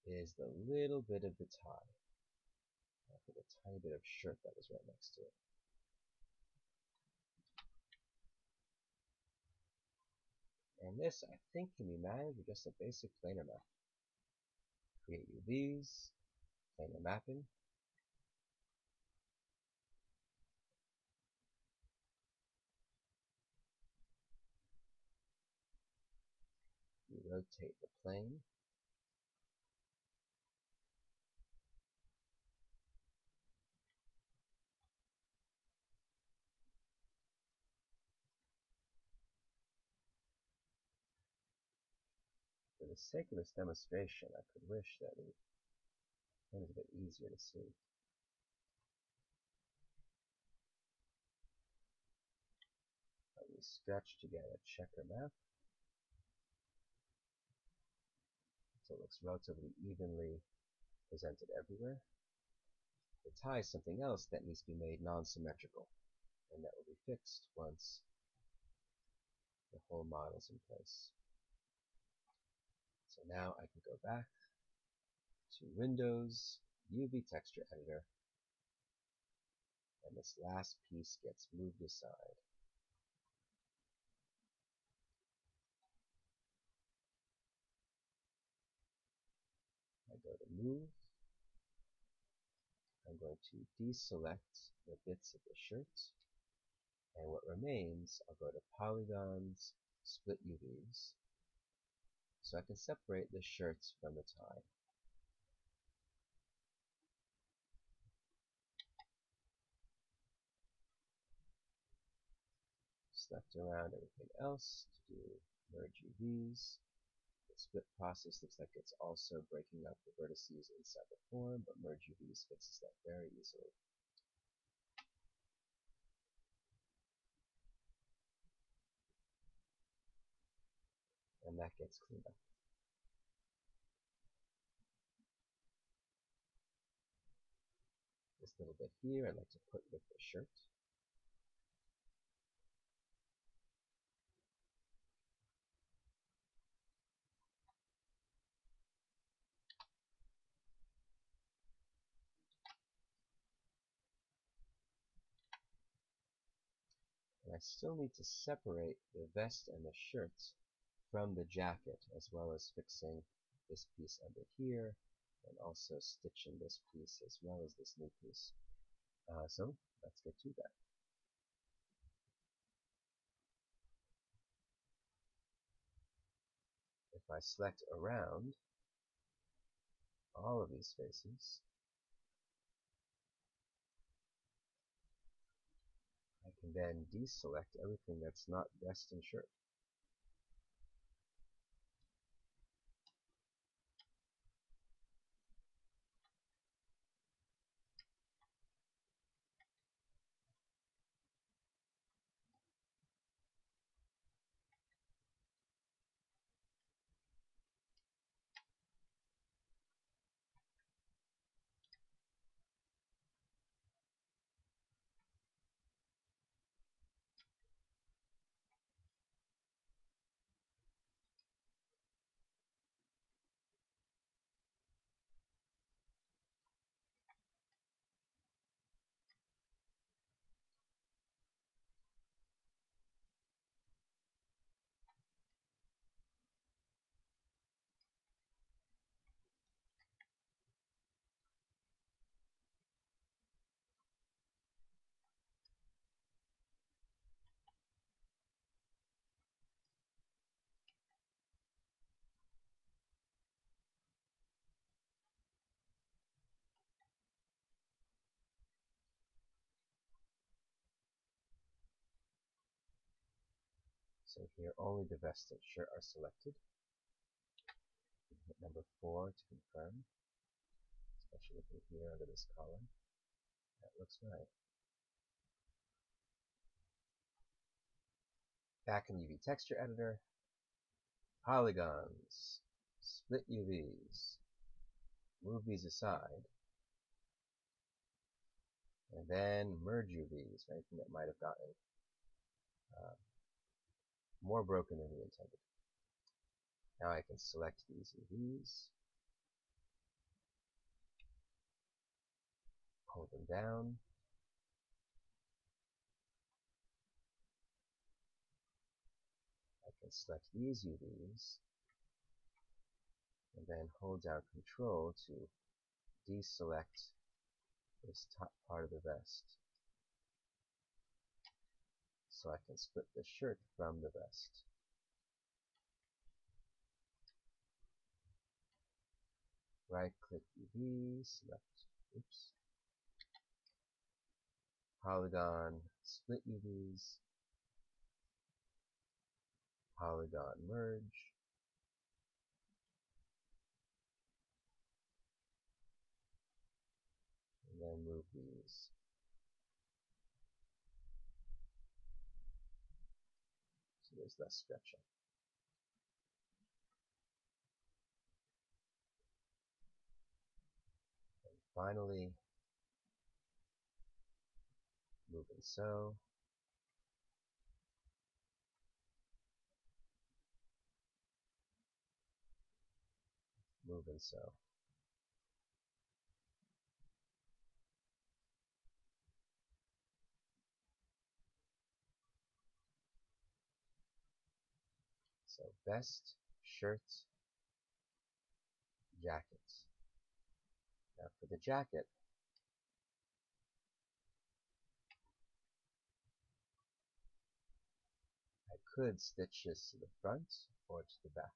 is the little bit of the tie. I think a tiny bit of shirt that was right next to it. And this, I think, can be managed with just a basic planar map. Create UVs, planar mapping. You rotate the plane. the sake of this demonstration, I could wish that it was a bit easier to see. Let me stretch to get a checker map, so it looks relatively evenly presented everywhere. The tie is something else that needs to be made non-symmetrical, and that will be fixed once the whole model is in place. So now I can go back to Windows, UV Texture Editor, and this last piece gets moved aside. I go to Move. I'm going to deselect the bits of the shirt, and what remains, I'll go to Polygons, Split UVs, so I can separate the shirts from the tie. Select around everything else to do merge UVs. The split process looks like it's also breaking up the vertices inside the form, but merge UVs fixes that very easily. And that gets cleaned up. This little bit here I'd like to put with the shirt. And I still need to separate the vest and the shirt from the jacket, as well as fixing this piece under here, and also stitching this piece as well as this new piece. So let's get to that. If I select around all of these faces, I can then deselect everything that's not vest and shirt. So here only the vest and shirt are selected. Hit number 4 to confirm, especially looking here under this column. That looks right. Back in UV Texture Editor, Polygons, Split UVs, move these aside, and then merge UVs, anything that might have gotten more broken than we intended. Now I can select these UVs, hold them down, I can select these UVs, and then hold down Control to deselect this top part of the vest, so I can split the shirt from the vest. Right-click UV, select, Polygon, Split UVs, Polygon Merge, these. So there's less stretching. And finally, moving so. Moving so. So vest, shirt, jacket. Now for the jacket, I could stitch this to the front or to the back.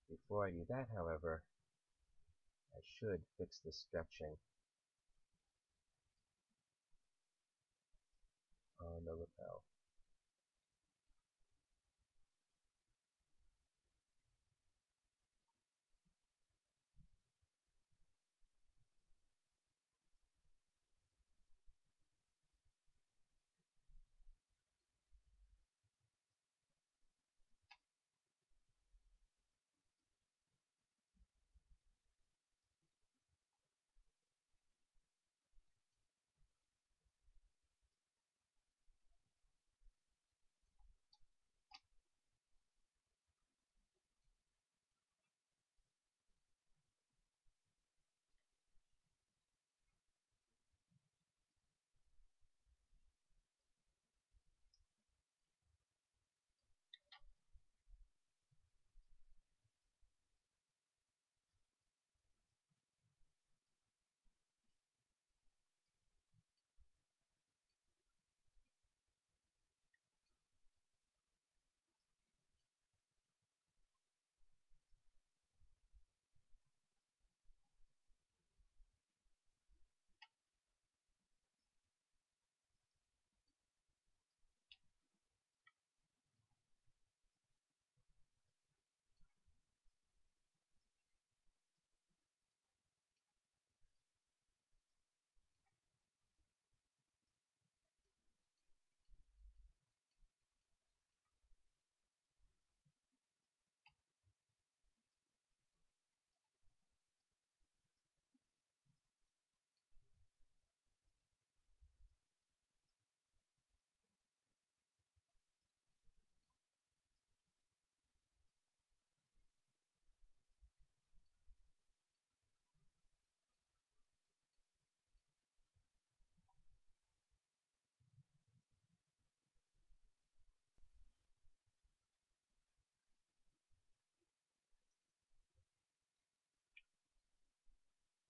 Before I do that, however, I should fix the stretching on the lapel.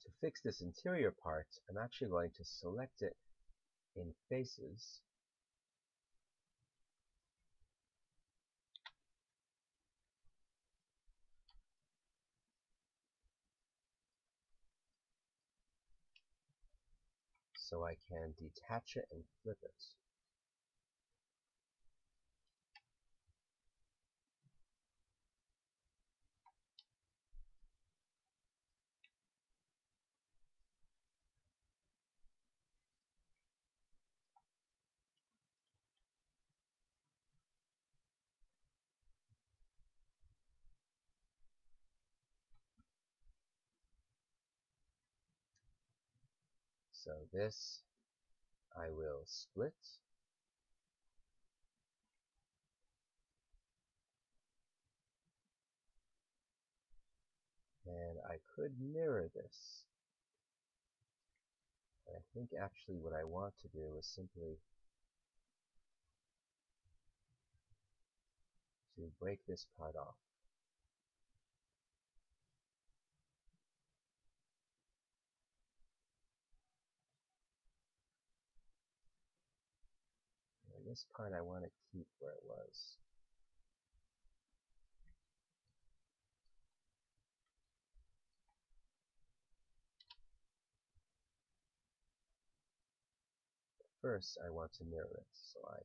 To fix this interior part, I'm actually going to select it in faces, so I can detach it and flip it. So this I will split, and I could mirror this. But I think actually what I want to do is simply to break this part off. And this part I want to keep where it was. First, I want to mirror it, so I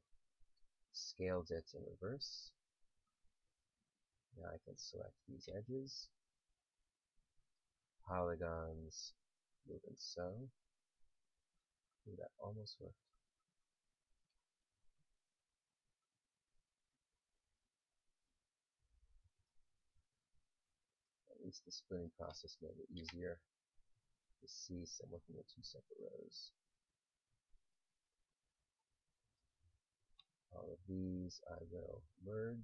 scaled it in reverse. Now I can select these edges, polygons moving so. Ooh, that almost worked. At least the splitting process made it easier to see some within the two separate rows. All of these I will merge.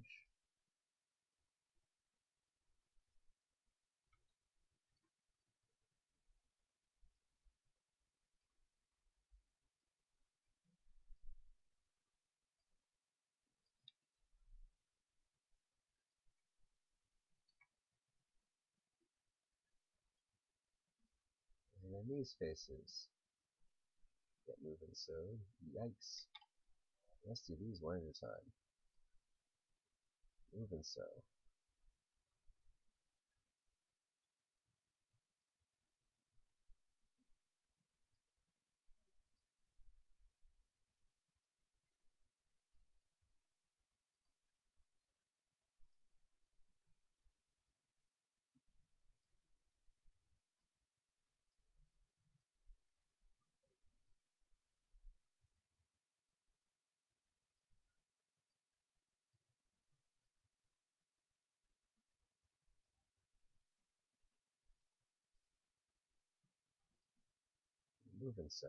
And then these faces get moving so. Yikes. Let's do these one at a time. Moving so. Moving so.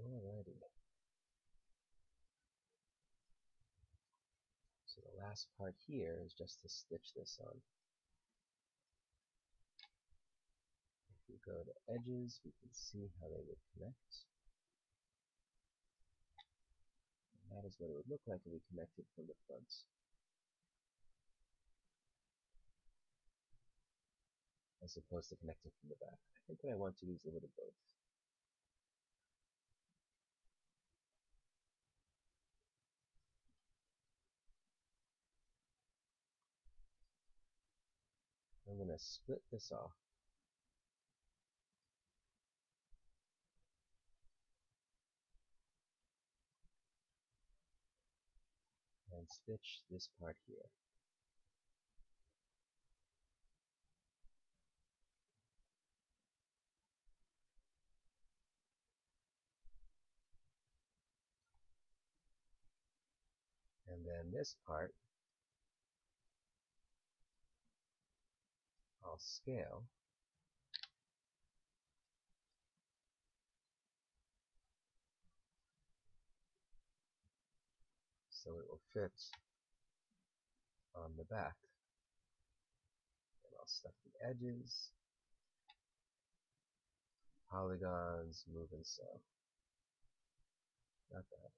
Alrighty. So the last part here is just to stitch this on. If we go to edges, we can see how they would connect. And that is what it would look like if we connected from the front. As opposed to connecting from the back. I think what I want to do is a little bit of both. I'm going to split this off. And stitch this part here. And then this part, I'll scale. So it will fit on the back. And I'll stuff the edges, polygons, moving so. Not bad.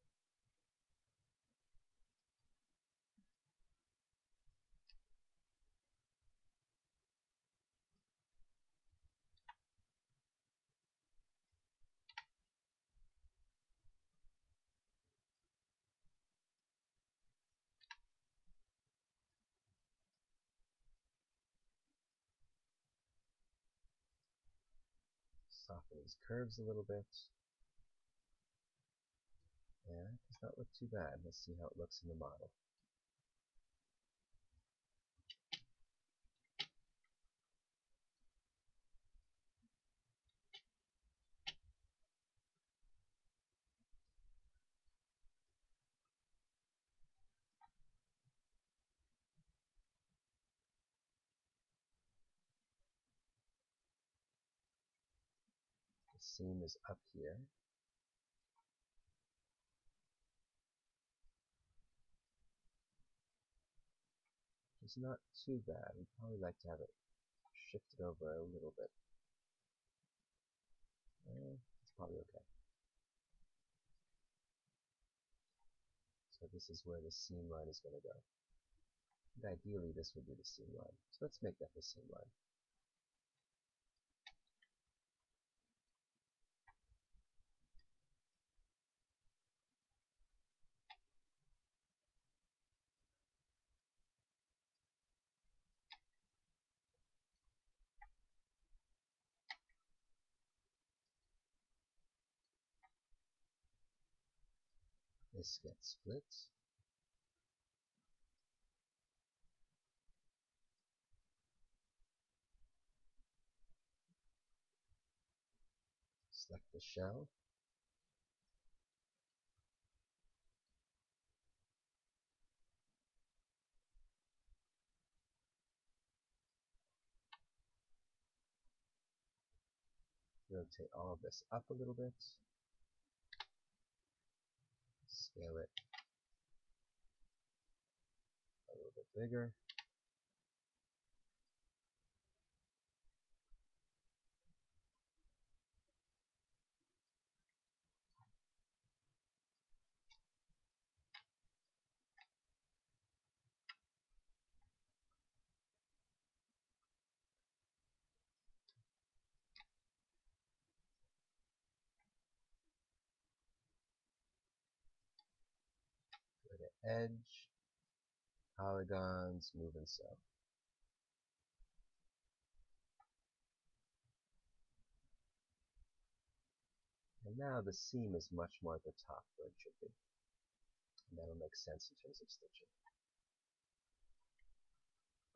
Soften these curves a little bit. Yeah, it does not look too bad. Let's see how it looks in the model. The seam is up here. It's not too bad. We'd probably like to have it shift it over a little bit. It's probably okay. So this is where the seam line is going to go. And ideally, this would be the seam line. So let's make that the seam line. This gets split. Select the shell. Rotate all of this up a little bit. Scale it a little bit bigger. Go to edge, polygons, move and sew. And now the seam is much more at the top where it should be. And that'll make sense in terms of stitching.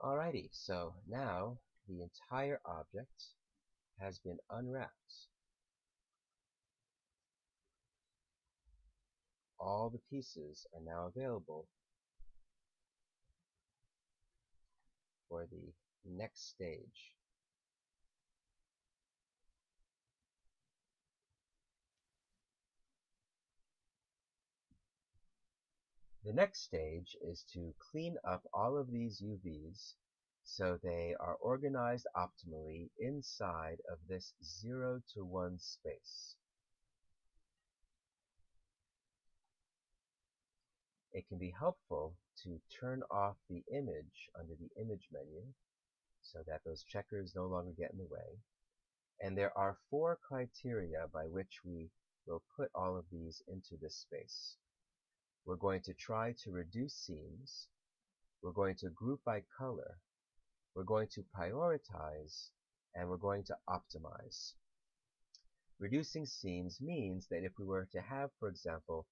Alrighty, so now the entire object has been unwrapped. All the pieces are now available for the next stage. The next stage is to clean up all of these UVs so they are organized optimally inside of this 0 to 1 space. It can be helpful to turn off the image under the image menu so that those checkers no longer get in the way. And there are 4 criteria by which we will put all of these into this space. We're going to try to reduce seams. We're going to group by color. We're going to prioritize, and we're going to optimize. Reducing seams means that if we were to have, for example,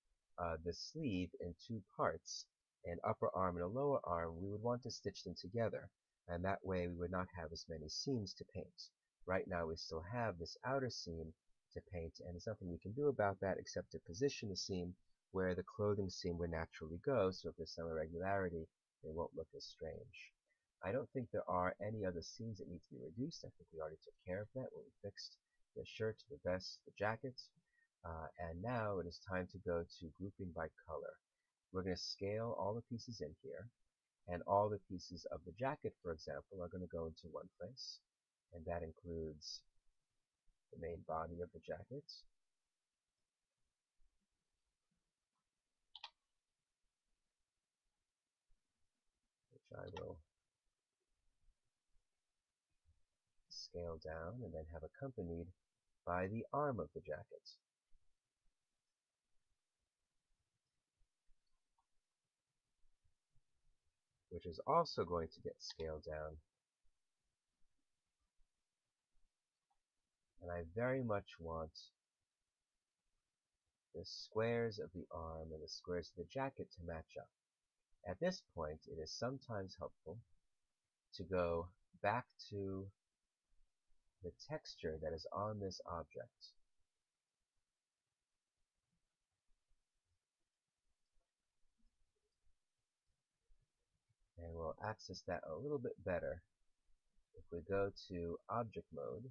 the sleeve in 2 parts, an upper arm and a lower arm, we would want to stitch them together, and that way we would not have as many seams to paint. Right now we still have this outer seam to paint, and there's nothing we can do about that except to position the seam where the clothing seam would naturally go, so if there's some irregularity, it won't look as strange. I don't think there are any other seams that need to be reduced. I think we already took care of that when we fixed the shirt, the vest, the jacket. And now it is time to go to grouping by color. We're going to scale all the pieces in here, and all the pieces of the jacket, for example, are going to go into one place, and that includes the main body of the jacket, which I will scale down and then have accompanied by the arm of the jacket. Which is also going to get scaled down. And I very much want the squares of the arm and the squares of the jacket to match up. At this point, it is sometimes helpful to go back to the texture that is on this object. And we'll access that a little bit better if we go to Object Mode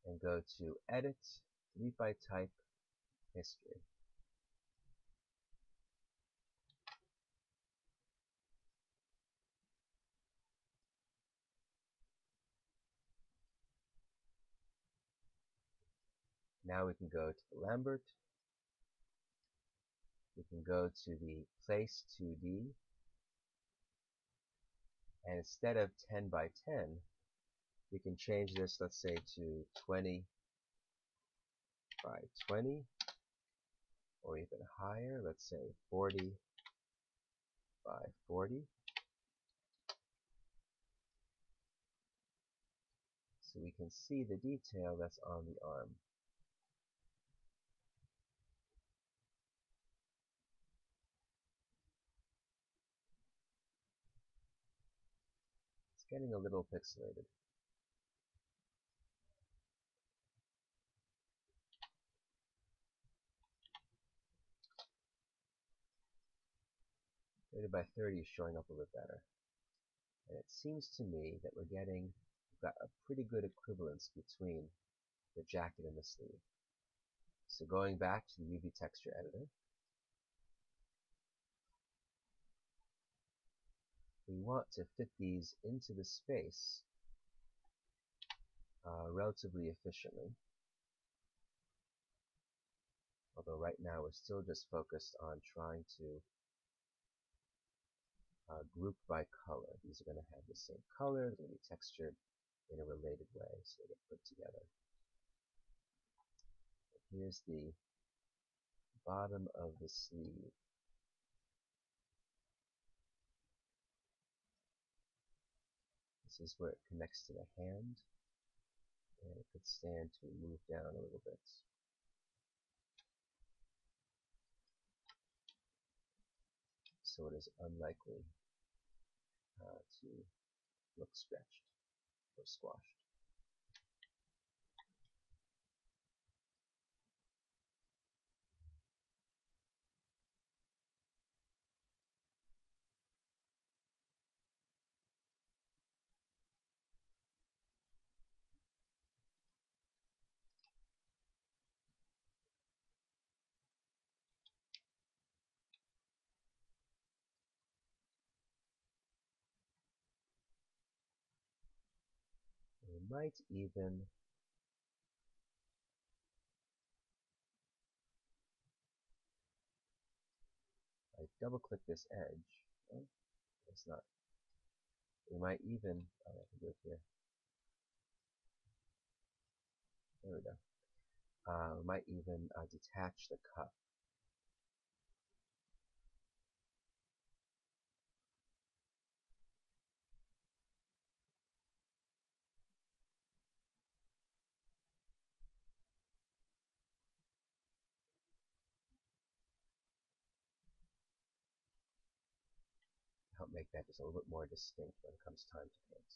and go to Edit, Delete by Type, History. Now we can go to the Lambert. We can go to the Place 2D, and instead of 10 by 10, we can change this, let's say, to 20 by 20, or even higher, let's say 40 by 40. So we can see the detail that's on the arm. It's getting a little pixelated. Rated by 30 is showing up a little better. And it seems to me that we've got a pretty good equivalence between the jacket and the sleeve. So going back to the UV texture editor, we want to fit these into the space relatively efficiently. Although right now we're still just focused on trying to group by color. These are going to have the same color, they're going to be textured in a related way, so they get put together. Here's the bottom of the sleeve. This is where it connects to the hand, and it could stand to move down a little bit. So it is unlikely to look stretched or squashed. We might even double click this edge. Oh, it's not. We might even, I can do it here. There we go. We might even detach the cuff. Help make that just a little bit more distinct when it comes time to paint.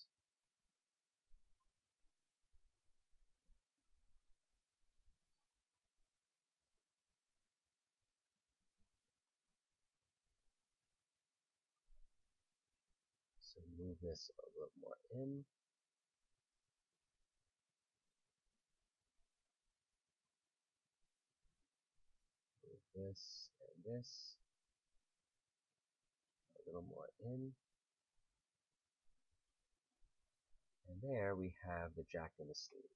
So move this a little more in. Move this and this a little more in. And there we have the jack and the sleeve.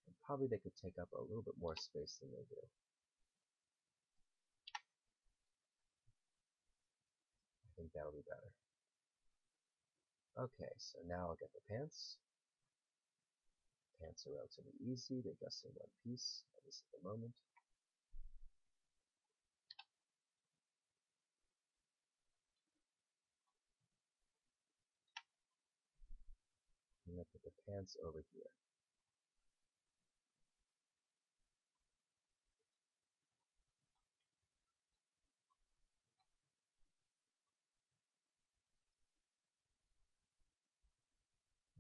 And probably they could take up a little bit more space than they do. I think that'll be better. Okay, so now I'll get the pants. Pants are relatively easy, they're just in one piece, at least at the moment. I'm going to put the pants over here.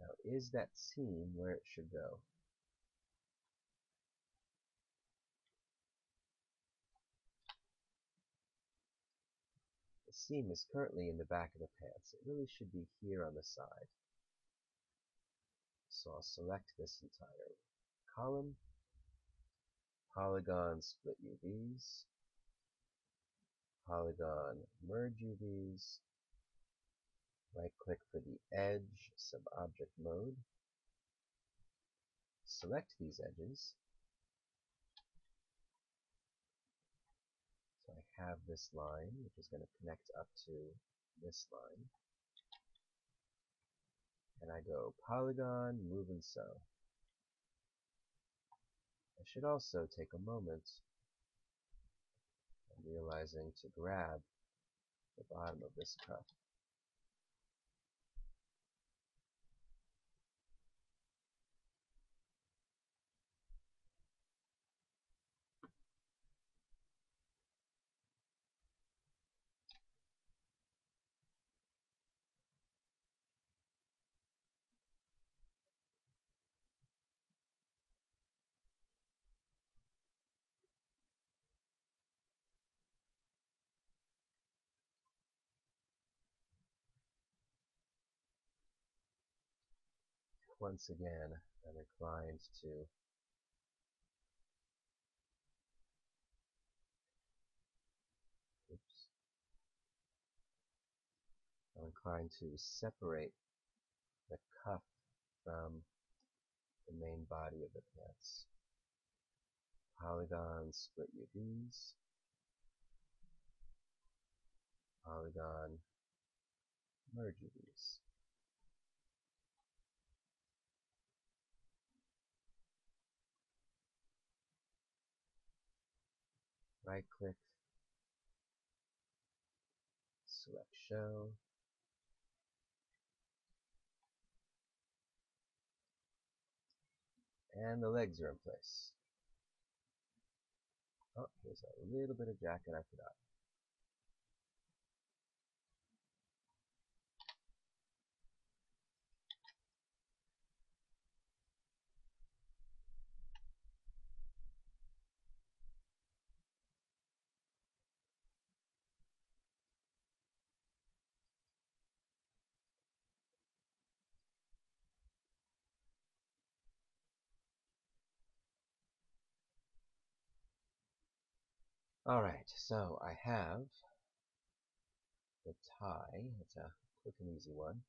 Now, is that seam where it should go? The seam is currently in the back of the pants. It really should be here on the side. So I'll select this entire column, polygon split UVs, polygon merge UVs, right click for the edge sub-object mode, select these edges, have this line, which is going to connect up to this line. And I go polygon, move and sew. I should also take a moment realizing to grab the bottom of this cuff. Once again, I'm inclined to separate the cuff from the main body of the pants. Polygon, split UVs. Polygon, merge UVs. Right click, select show. And the legs are in place. Oh, here's a little bit of jacket I forgot. Alright, so I have the tie. It's a quick and easy one.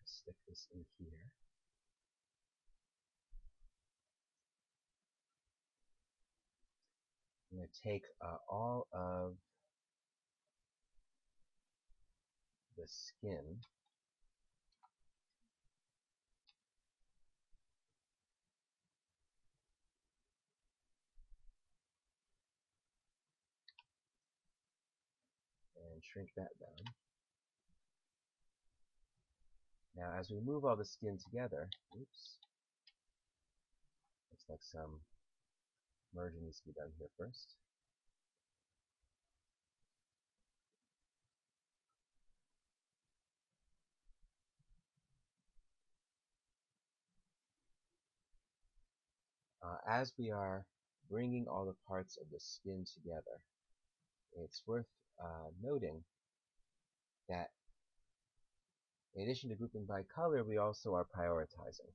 Stick this in here. I'm going to take all of the skin and shrink that down. Now as we move all the skin together, oops, looks like some merging needs to be done here first. As we are bringing all the parts of the skin together, it's worth noting that in addition to grouping by color, we also are prioritizing.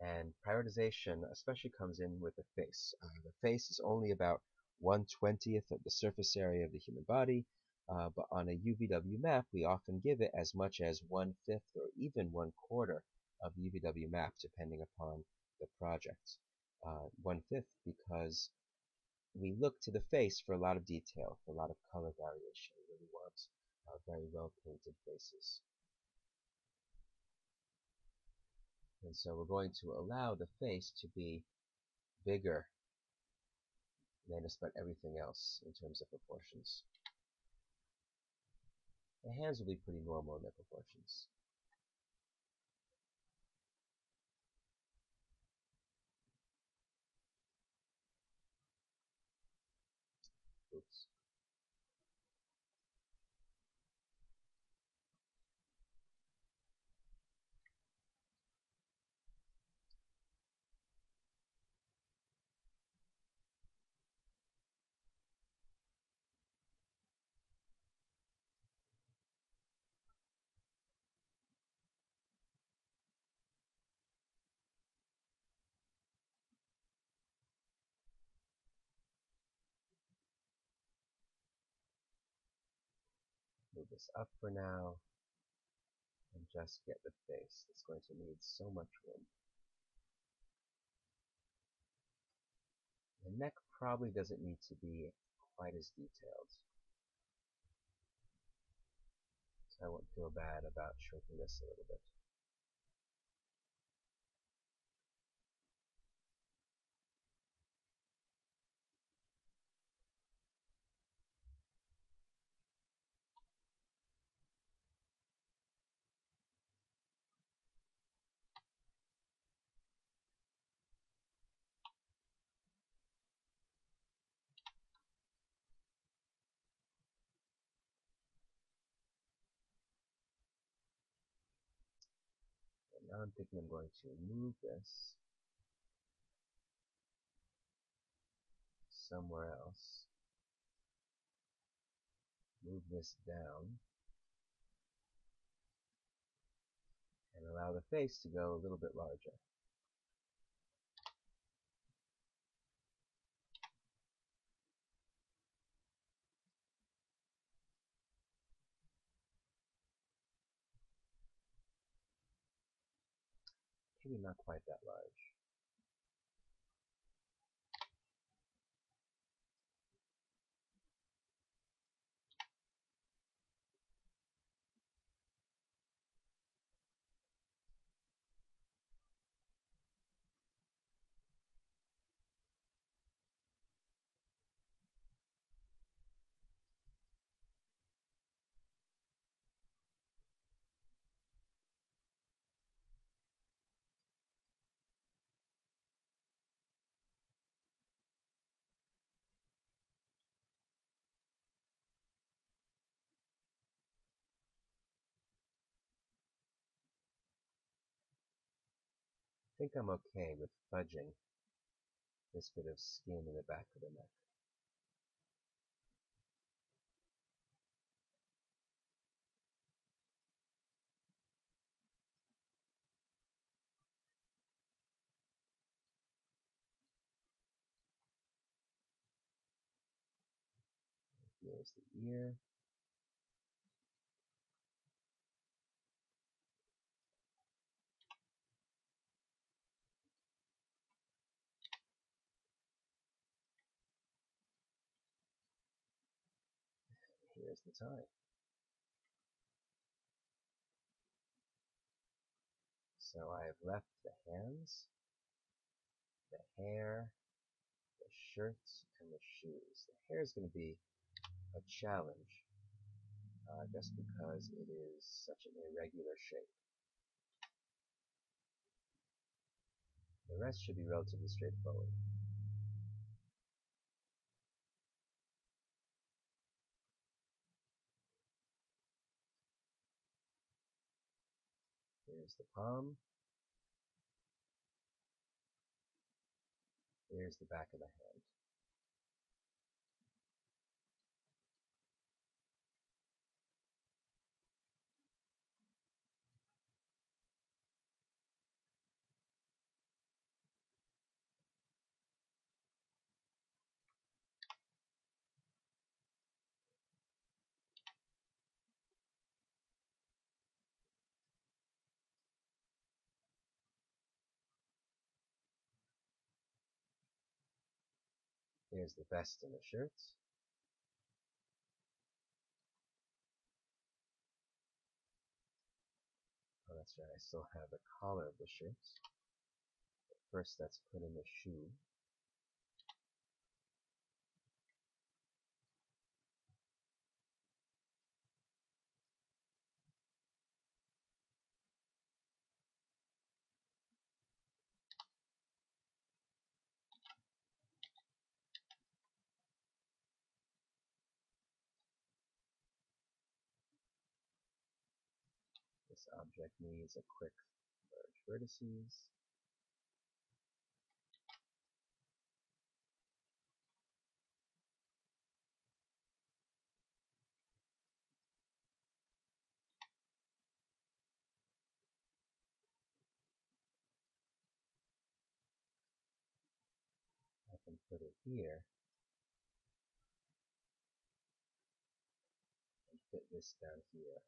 And prioritization especially comes in with the face. The face is only about 1/20th of the surface area of the human body, but on a UVW map, we often give it as much as 1/5 or even 1/4 of the UVW map, depending upon the project. 1/5 because we look to the face for a lot of detail, for a lot of color variation. We really want very well painted faces. And so we're going to allow the face to be bigger than just about everything else in terms of proportions. The hands will be pretty normal in their proportions. Oops. move this up for now and just get the face. It's going to need so much room. The neck probably doesn't need to be quite as detailed. So I won't feel bad about shrinking this a little bit. And now I'm thinking I'm going to move this somewhere else. Move this down and allow the face to go a little bit larger. Maybe not quite that large. I think I'm okay with fudging this bit of skin in the back of the neck. Here's the ear. Here's the tie. So I have left the hands, the hair, the shirts, and the shoes. The hair is going to be a challenge just because it is such an irregular shape. The rest should be relatively straightforward. Here's the palm. Here's the back of the hand. Here's the vest and the shirts. Oh, that's right, I still have the collar of the shirts. But first, let's put in the shoe. This object needs a quick merge vertices. I can put it here and fit this down here.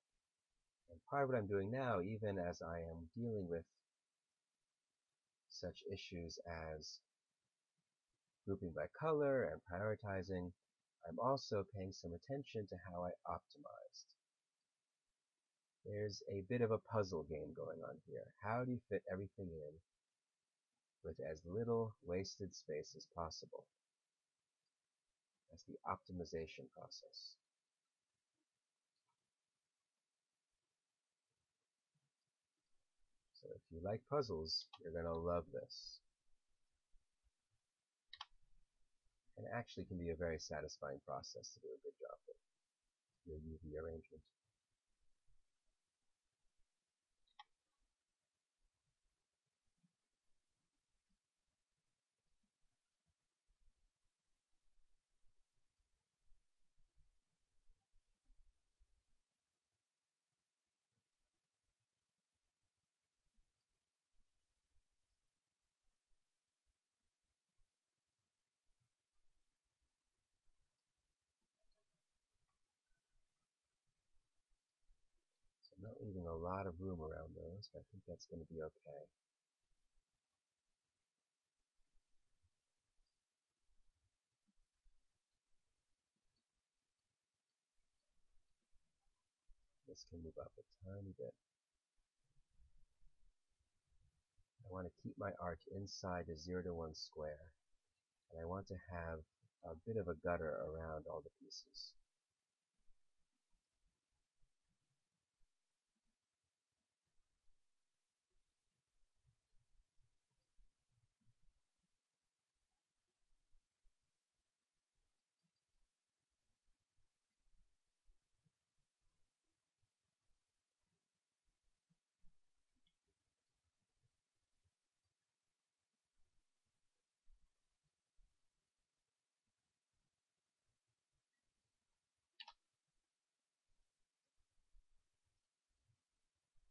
And part of what I'm doing now, even as I am dealing with such issues as grouping by color and prioritizing, I'm also paying some attention to how I optimized. There's a bit of a puzzle game going on here. How do you fit everything in with as little wasted space as possible? That's the optimization process. So if you like puzzles, you're going to love this. And it actually can be a very satisfying process to do a good job with your UV arrangement. So I'm not leaving a lot of room around those, but I think that's going to be okay. This can move up a tiny bit. I want to keep my arc inside the 0 to 1 square, and I want to have a bit of a gutter around all the pieces.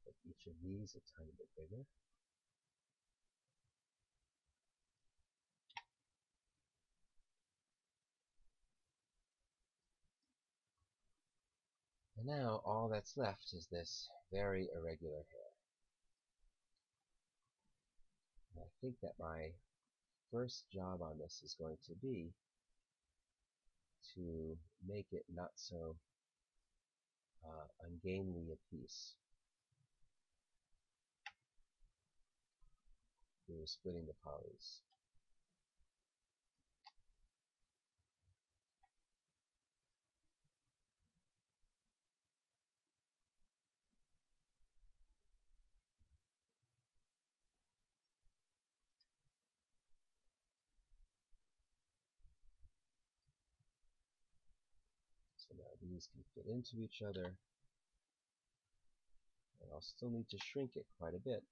Make each of these a tiny bit bigger. And now all that's left is this very irregular hair. And I think that my first job on this is going to be to make it not so ungainly a piece through splitting the polys. So now these can fit into each other, and I'll still need to shrink it quite a bit,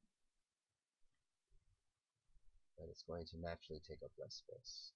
but it's going to naturally take up less space.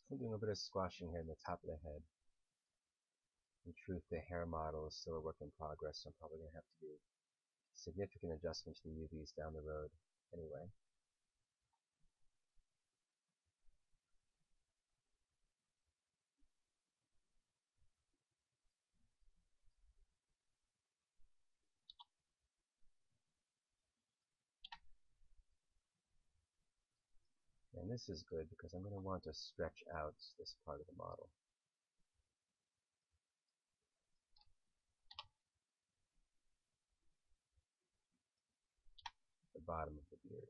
I'm doing a bit of squashing here in the top of the head. In truth, the hair model is still a work in progress, so I'm probably going to have to do significant adjustments to the UVs down the road anyway. And this is good because I'm going to want to stretch out this part of the model. The bottom of the beard.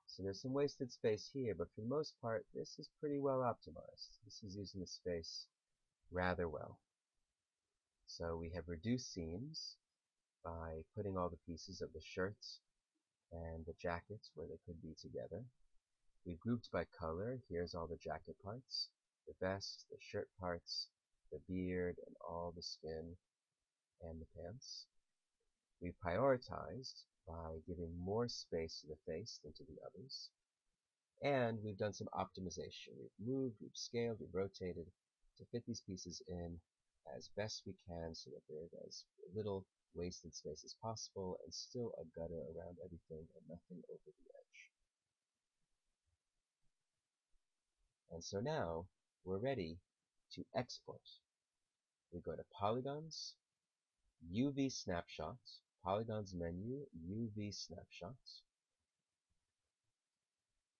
So there's some wasted space here, but for the most part, this is pretty well optimized. This is using the space rather well. So we have reduced seams by putting all the pieces of the shirts and the jackets where they could be together. We've grouped by color. Here's all the jacket parts, the vest, the shirt parts, the beard, and all the skin and the pants. We've prioritized by giving more space to the face than to the others. And we've done some optimization. We've moved, we've scaled, we've rotated to fit these pieces in as best we can so that there's as little wasted space as possible and still a gutter around everything and nothing over the edge. And so now we're ready to export. We go to Polygons, UV Snapshot, Polygons menu, UV Snapshot.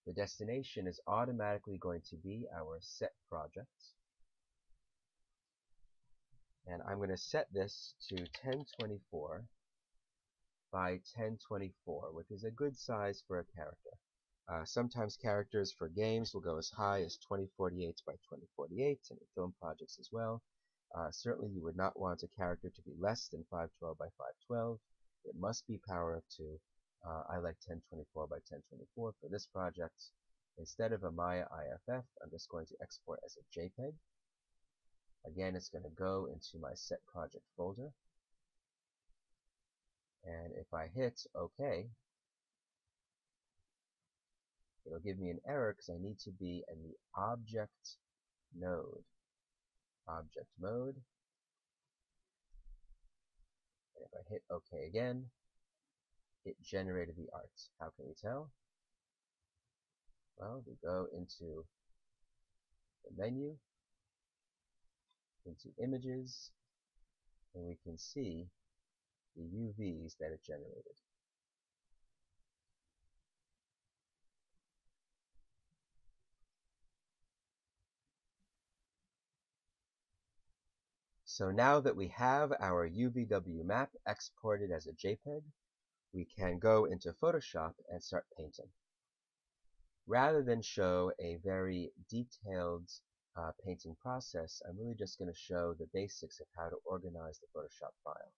The destination is automatically going to be our set project. And I'm going to set this to 1024 by 1024, which is a good size for a character. Sometimes characters for games will go as high as 2048 by 2048, and in film projects as well. Certainly you would not want a character to be less than 512 by 512. It must be power of 2. I like 1024 by 1024 for this project. Instead of a Maya IFF, I'm just going to export as a JPEG. Again, it's going to go into my set project folder. And if I hit OK, it'll give me an error because I need to be in the object node. Object mode. And if I hit OK again, it generated the art. How can we tell? Well, we go into the menu, into images, and we can see the UVs that it generated. So now that we have our UVW map exported as a JPEG, we can go into Photoshop and start painting. Rather than show a very detailed painting process, I'm really just going to show the basics of how to organize the Photoshop file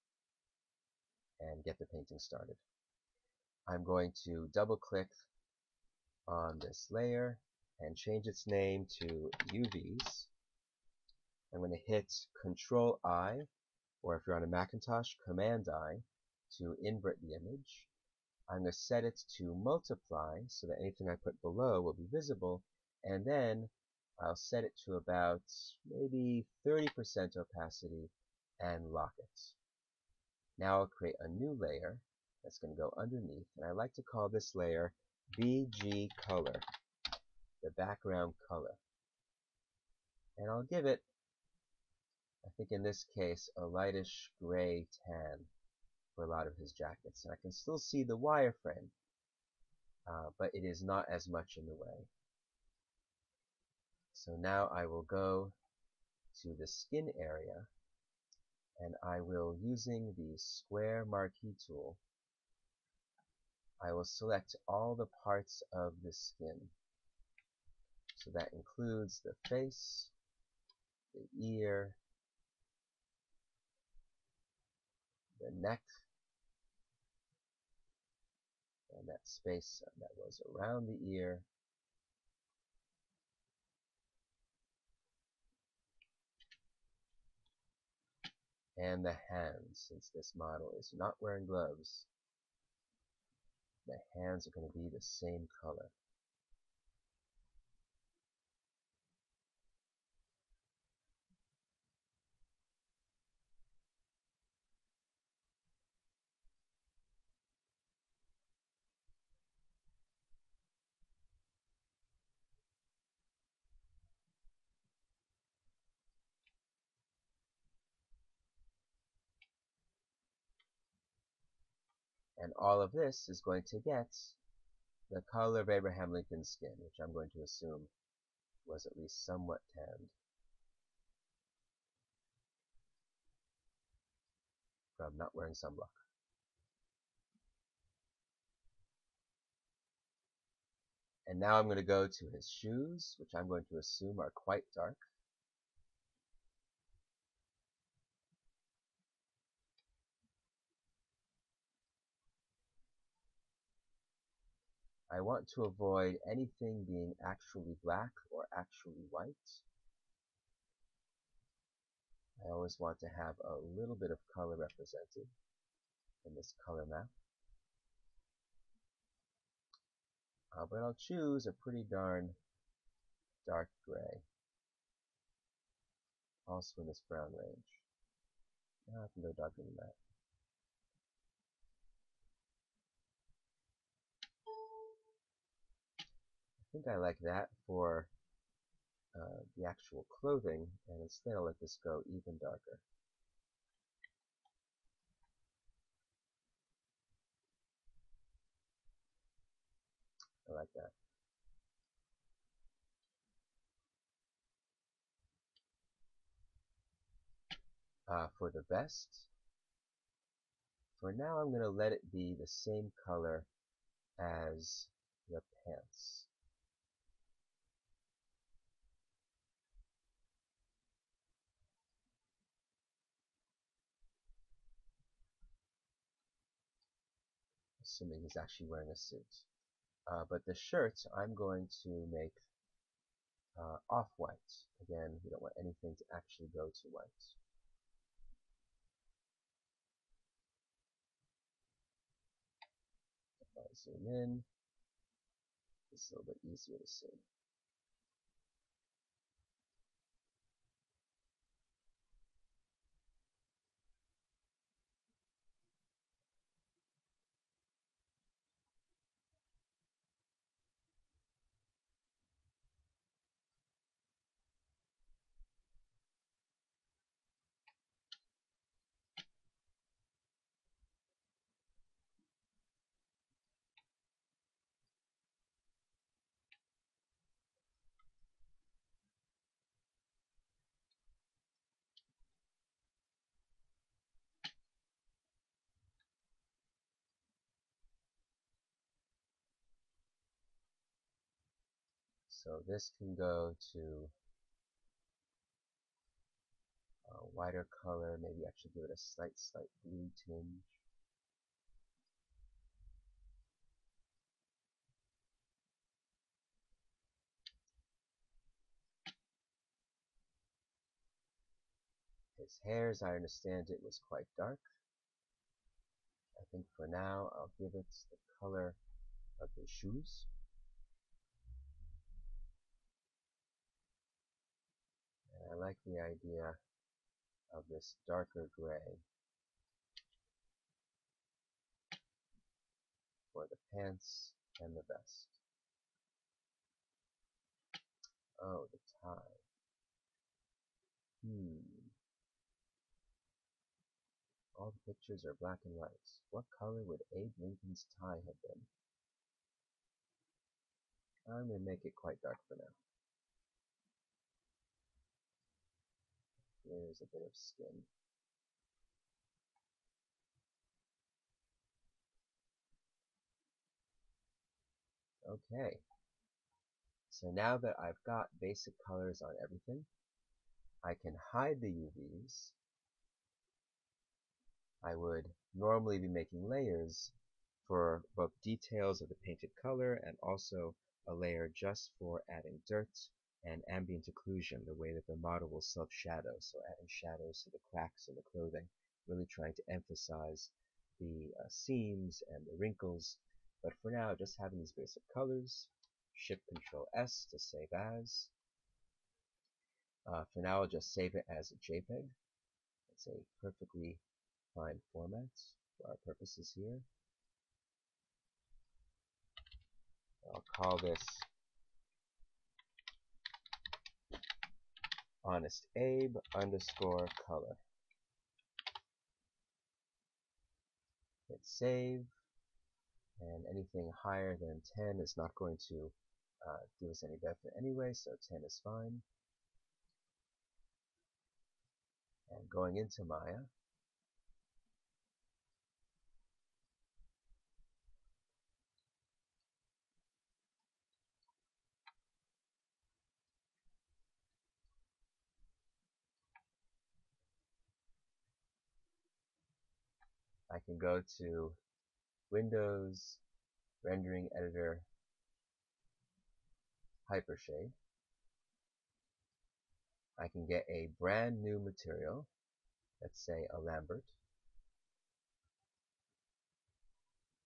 and get the painting started. I'm going to double-click on this layer and change its name to UVs. I'm going to hit Control-I, or if you're on a Macintosh, Command-I, to invert the image. I'm going to set it to multiply so that anything I put below will be visible, and then I'll set it to about maybe 30% opacity and lock it. Now I'll create a new layer that's going to go underneath, and I like to call this layer BG Color, the background color. And I'll give it, I think in this case, a lightish gray tan for a lot of his jackets. And I can still see the wireframe, but it is not as much in the way. So now I will go to the skin area, and I will, using the square marquee tool, I will select all the parts of the skin. So that includes the face, the ear, the neck, and that space that was around the ear, and the hands, since this model is not wearing gloves. The hands are going to be the same color. And all of this is going to get the color of Abraham Lincoln's skin, which I'm going to assume was at least somewhat tanned from not wearing sunblock. And now I'm going to go to his shoes, which I'm going to assume are quite dark. I want to avoid anything being actually black or actually white. I always want to have a little bit of color represented in this color map. But I'll choose a pretty darn dark gray, also in this brown range. Now I can go darker than that. I think I like that for the actual clothing, and instead I'll let this go even darker. I like that. For the vest, for now I'm going to let it be the same color as the pants. Assuming he's actually wearing a suit. But the shirt I'm going to make off-white. Again, we don't want anything to actually go to white. If I zoom in, it's a little bit easier to see. So this can go to a whiter color, maybe actually give it a slight blue tinge. His hair, as I understand it, was quite dark. I think for now I'll give it the color of his shoes. And I like the idea of this darker gray for the pants and the vest. Oh, the tie. All the pictures are black and white. What color would Abe Lincoln's tie have been? I'm going to make it quite dark for now. There's a bit of skin. Okay. So now that I've got basic colors on everything, I can hide the UVs. I would normally be making layers for both details of the painted color and also a layer just for adding dirt and ambient occlusion, the way that the model will self-shadow, so adding shadows to the cracks in the clothing, really trying to emphasize the seams and the wrinkles But for now, just having these basic colors, Shift Control S to save as. For now, I'll just save it as a JPEG. It's a perfectly fine format for our purposes here. I'll call this Honest Abe underscore color. Hit save, and anything higher than 10 is not going to give us any benefit anyway, so 10 is fine. And going into Maya, I can go to Windows, Rendering Editor, Hypershade. I can get a brand new material, let's say a Lambert.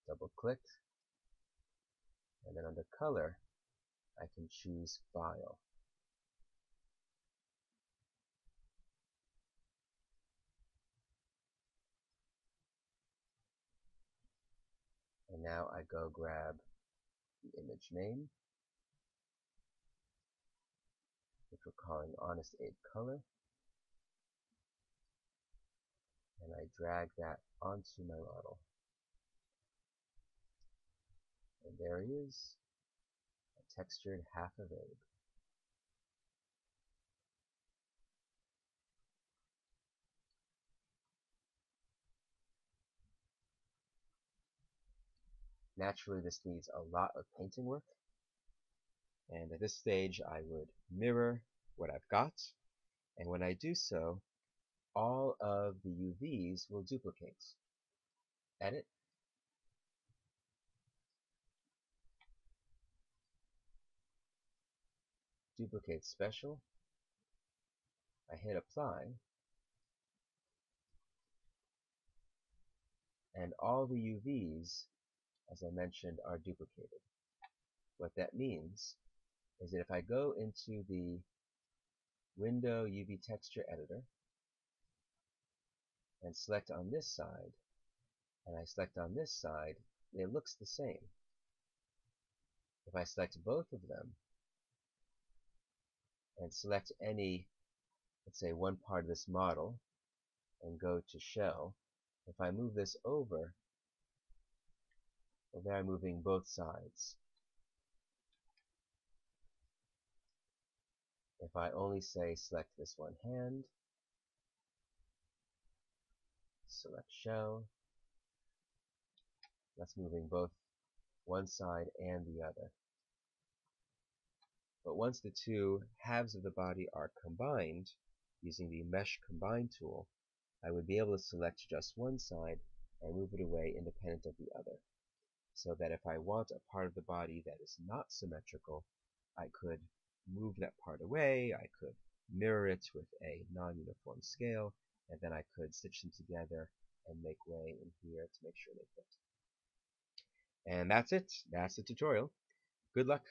Double click, and then under color, I can choose file. And now I go grab the image name, which we're calling Honest Abe Color, and I drag that onto my model. And there he is, a textured half of Abe. Naturally, this needs a lot of painting work, and at this stage I would mirror what I've got, and when I do so, all of the UVs will duplicate. Edit, duplicate special, I hit apply, and all the UVs, as I mentioned, are duplicated. What that means is that if I go into the Window UV Texture Editor and select on this side, and I select on this side, it looks the same. If I select both of them and select any, let's say one part of this model, and go to Shell, if I move this over, well, there I'm moving both sides. If I only say select this one hand, select Shell, that's moving both one side and the other. But once the two halves of the body are combined, using the Mesh Combine tool, I would be able to select just one side and move it away independent of the other. So that if I want a part of the body that is not symmetrical, I could move that part away, I could mirror it with a non-uniform scale, and then I could stitch them together and make way in here to make sure they fit. And that's it. That's the tutorial. Good luck.